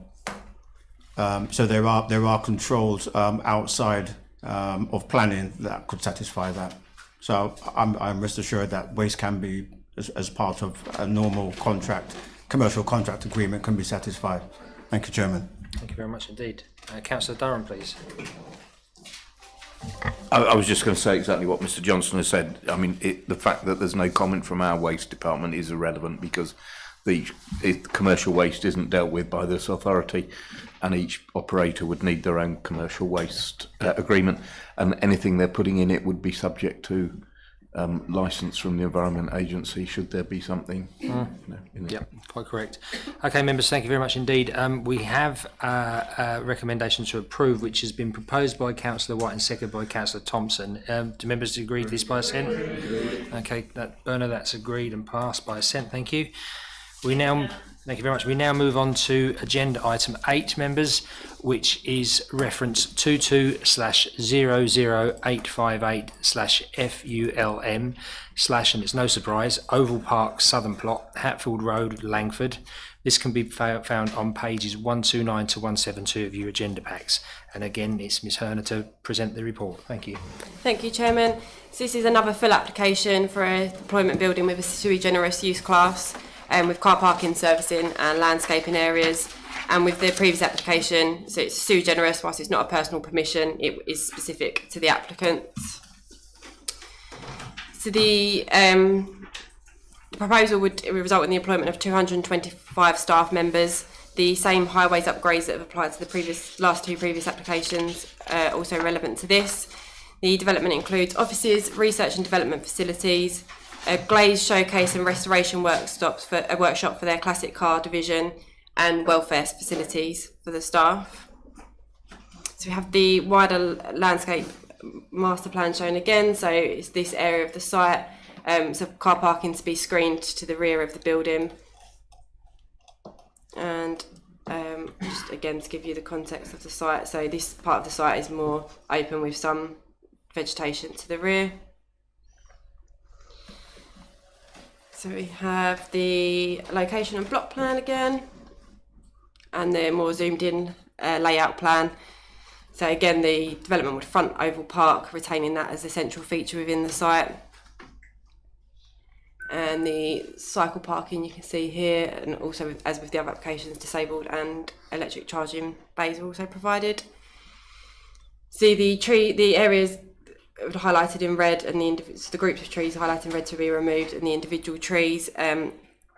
So there are controls outside of planning that could satisfy that. So I'm rest assured that waste can be as part of a normal contract. Commercial contract agreement can be satisfied. Thank you, Chairman. Thank you very much indeed. Councillor Durham, please. I was just going to say exactly what Mr. Johnson has said. I mean, the fact that there's no comment from our waste department is irrelevant because the commercial waste isn't dealt with by this authority, and each operator would need their own commercial waste agreement, and anything they're putting in it would be subject to licence from the Environment Agency, should there be something. Yep, quite correct. Okay, members, thank you very much indeed. We have a recommendation to approve, which has been proposed by Councillor White and seconded by Councillor Thompson. Do members agree to this by assent? Okay, Bernard, that's agreed and passed by assent. Thank you. Thank you very much. We now move on to agenda item 8, members, which is reference 22/00858/FULM/ and it's no surprise, Oval Park Southern Plot, Hatfield Road, Langford. This can be found on pages 129 to 172 of your agenda packs. And again, it's Ms. Herner to present the report. Thank you. Thank you, Chairman. So this is another full application for a deployment building with a sui generis use class, with car parking, servicing and landscaping areas. And with the previous application, so it's sui generis, whilst it's not a personal permission, it is specific to the applicant. So the proposal would result in the employment of 225 staff members. The same highways upgrades that have applied to the last two previous applications are also relevant to this. The development includes offices, research and development facilities, a glazed showcase and restoration workshop for their classic car division, and welfare facilities for the staff. So we have the wider landscape master plan shown again. So it's this area of the site. So car parking to be screened to the rear of the building. And just again to give you the context of the site. So this part of the site is more open with some vegetation to the rear. So we have the location and block plan again, and the more zoomed in layout plan. So again, the development would front Oval Park, retaining that as a central feature within the site. And the cycle parking you can see here, and also as with the other applications, disabled and electric charging bays are also provided. See the areas highlighted in red, and the groups of trees highlighted in red to be removed, and the individual trees.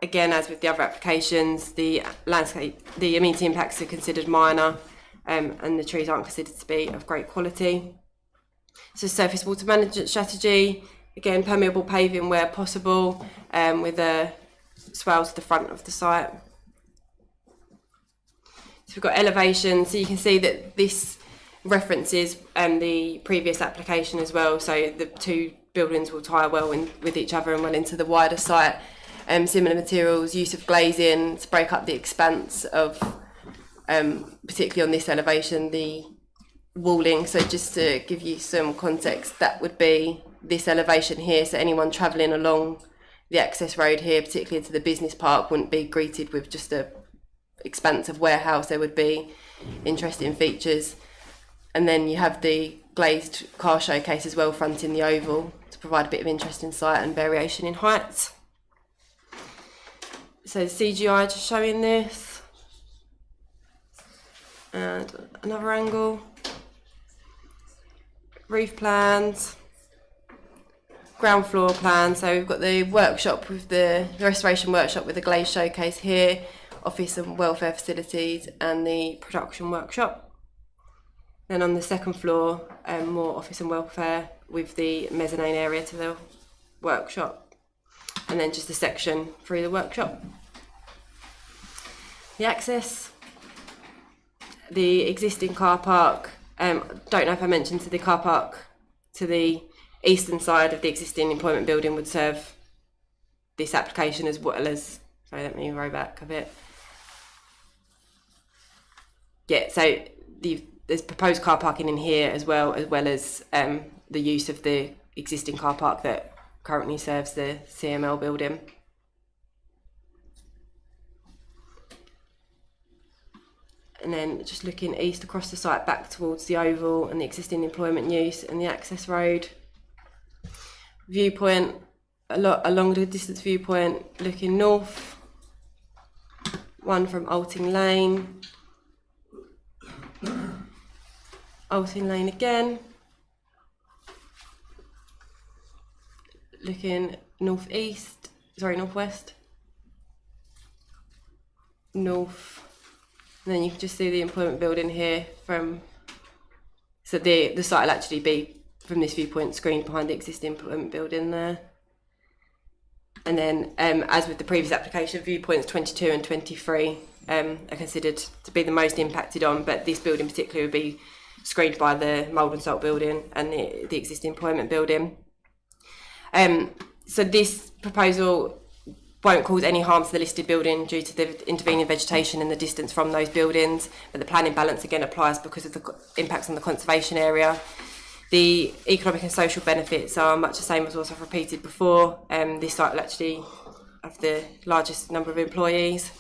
Again, as with the other applications, the amenity impacts are considered minor, and the trees aren't considered to be of great quality. So surface water management strategy, again permeable paving where possible, with a swell to the front of the site. So we've got elevation, so you can see that this references the previous application as well, so the two buildings will tie well with each other and well into the wider site. Similar materials, use of glazing to break up the expanse of, particularly on this elevation, the walling. So just to give you some context, that would be this elevation here, so anyone travelling along the access road here, particularly into the business park, wouldn't be greeted with just a expanse of warehouse. There would be interesting features. And then you have the glazed car showcase as well, fronting the oval to provide a bit of interest in sight and variation in height. So CGI just showing this. And another angle. Roof plans. Ground floor plan. So we've got the workshop with the restoration workshop with the glazed showcase here, office and welfare facilities, and the production workshop. Then on the second floor, more office and welfare with the mezzanine area to the workshop, and then just a section through the workshop. The access, the existing car park. Don't know if I mentioned, to the car park to the eastern side of the existing employment building would serve this application as well as. Sorry, let me roll back a bit. Yeah, so there's proposed car parking in here as well as the use of the existing car park that currently serves the CML building. And then just looking east across the site back towards the oval and the existing employment use and the access road. Viewpoint, along the distance viewpoint, looking north. One from Alting Lane. Alting Lane again. Looking northwest. North. And then you can just see the employment building here so the site will actually be, from this viewpoint, screened behind the existing employment building there. And then, as with the previous application, viewpoints 22 and 23 are considered to be the most impacted on, but this building particularly would be screened by the mould and salt building and the existing employment building. So this proposal won't cause any harm to the listed building due to the intervening vegetation and the distance from those buildings, but the planning balance again applies because of the impacts on the conservation area. The economic and social benefits are much the same as what I've repeated before. This site will actually have the largest number of employees.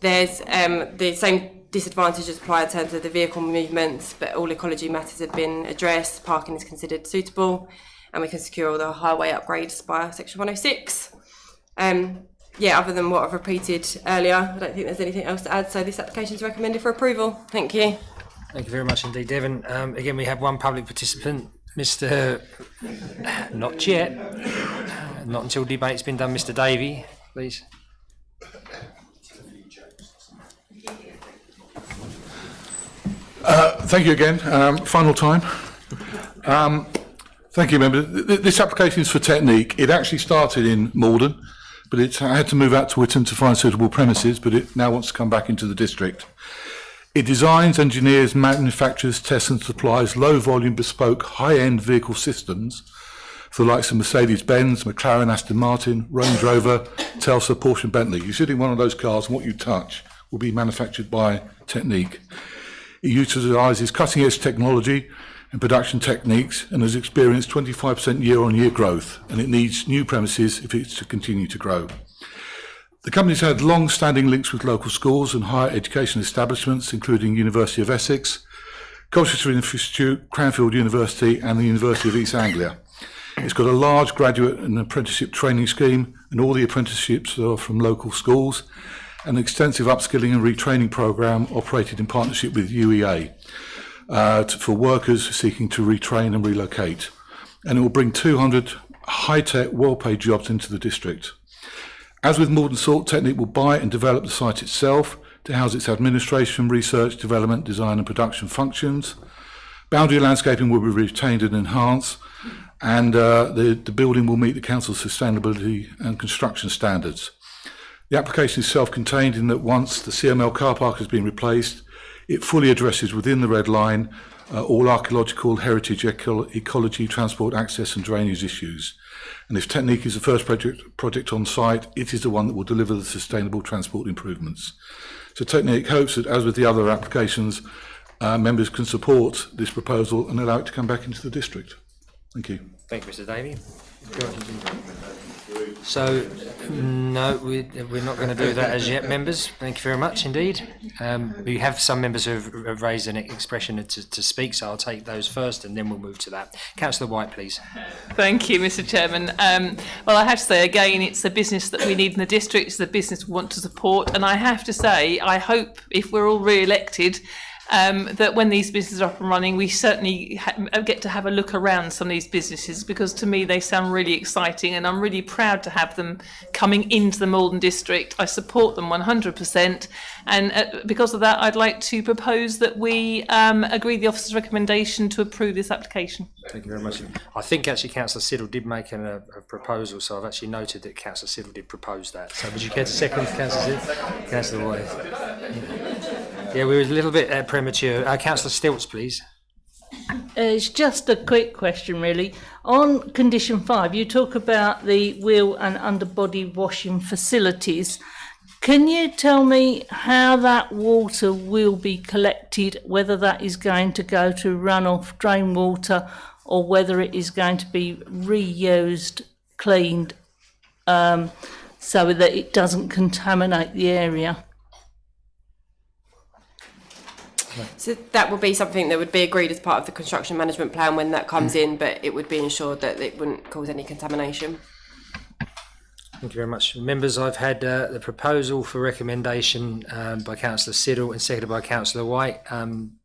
There's the same disadvantages apply in terms of the vehicle movements, but all ecology matters have been addressed. Parking is considered suitable, and we can secure all the highway upgrades by section 106. Other than what I've repeated earlier, I don't think there's anything else to add, so this application is recommended for approval. Thank you. Thank you very much indeed, Devon. Again, we have one public participant, Mr. Not yet, not until debate's been done, Mr. Davey, please. Thank you again. Final time. Thank you, member. This application is for Technique. It actually started in Malden, but it had to move out to Witham to find suitable premises, but it now wants to come back into the district. It designs, engineers, manufactures, tests and supplies low-volume, bespoke, high-end vehicle systems for the likes of Mercedes-Benz, McLaren, Aston Martin, Range Rover, Tesla, Porsche and Bentley. You sit in one of those cars and what you touch will be manufactured by Technique. It utilises cutting-edge technology and production techniques and has experienced 25% year-on-year growth, and it needs new premises if it's to continue to grow. The company's had long-standing links with local schools and higher education establishments, including University of Essex, Colchester Institute, Cranfield University and the University of East Anglia. It's got a large graduate and apprenticeship training scheme, and all the apprenticeships are from local schools, an extensive upskilling and retraining programme operated in partnership with UEA for workers seeking to retrain and relocate. And it will bring 200 high-tech, well-paid jobs into the district. As with Morden Salt, Technique will buy and develop the site itself to house its administration, research, development, design and production functions. Boundary landscaping will be retained and enhanced, and the building will meet the council's sustainability and construction standards. The application is self-contained in that once the CML car park has been replaced, it fully addresses within the red line all archaeological, heritage, ecology, transport, access and drainage issues. And if Technique is the first project on site, it is the one that will deliver the sustainable transport improvements. So Technique hopes that, as with the other applications, members can support this proposal and allow it to come back into the district. Thank you. Thank you, Mr. Davey. So, no, we're not going to do that as yet, members. Thank you very much indeed. We have some members who have raised an expression to speak, so I'll take those first and then we'll move to that. Councillor White, please. Thank you, Mr. Chairman. Well, I have to say again, it's a business that we need in the district, it's a business we want to support, and I have to say, I hope if we're all re-elected, that when these businesses are up and running, we certainly get to have a look around some of these businesses, because to me they sound really exciting and I'm really proud to have them coming into the Morden district. I support them 100%, and because of that I'd like to propose that we agree the officer's recommendation to approve this application. Thank you very much. I think actually Councillor Siddle did make a proposal, so I've actually noted that Councillor Siddle did propose that. So would you care to second, Councillor Siddle? Councillor White. Yeah, we were a little bit premature. Councillor Stilts, please. It's just a quick question, really. On condition 5, you talk about the wheel and underbody washing facilities. Can you tell me how that water will be collected, whether that is going to go to runoff drain water or whether it is going to be reused, cleaned, so that it doesn't contaminate the area? So that would be something that would be agreed as part of the construction management plan when that comes in, but it would be ensured that it wouldn't cause any contamination. Thank you very much. Members, I've had the proposal for recommendation by Councillor Siddle and seconded by Councillor White.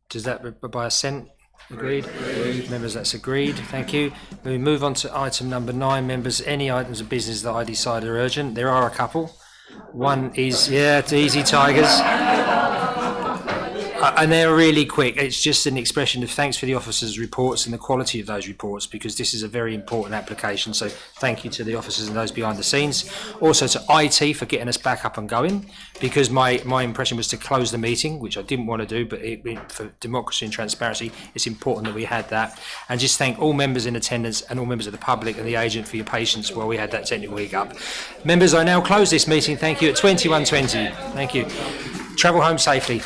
Does that by assent? Agreed? Members, that's agreed. Thank you. We move on to item number 9. Members, any items of business that I decide are urgent? There are a couple. One is, it's easy, Tigers. And they're really quick. It's just an expression of thanks for the officers' reports and the quality of those reports, because this is a very important application. So thank you to the officers and those behind the scenes. Also to IT for getting us back up and going, because my impression was to close the meeting, which I didn't want to do, but for democracy and transparency, it's important that we had that. And just thank all members in attendance and all members of the public and the agent for your patience while we had that technical hiccup. Members, I now close this meeting. Thank you at 21:20. Thank you. Travel home safely.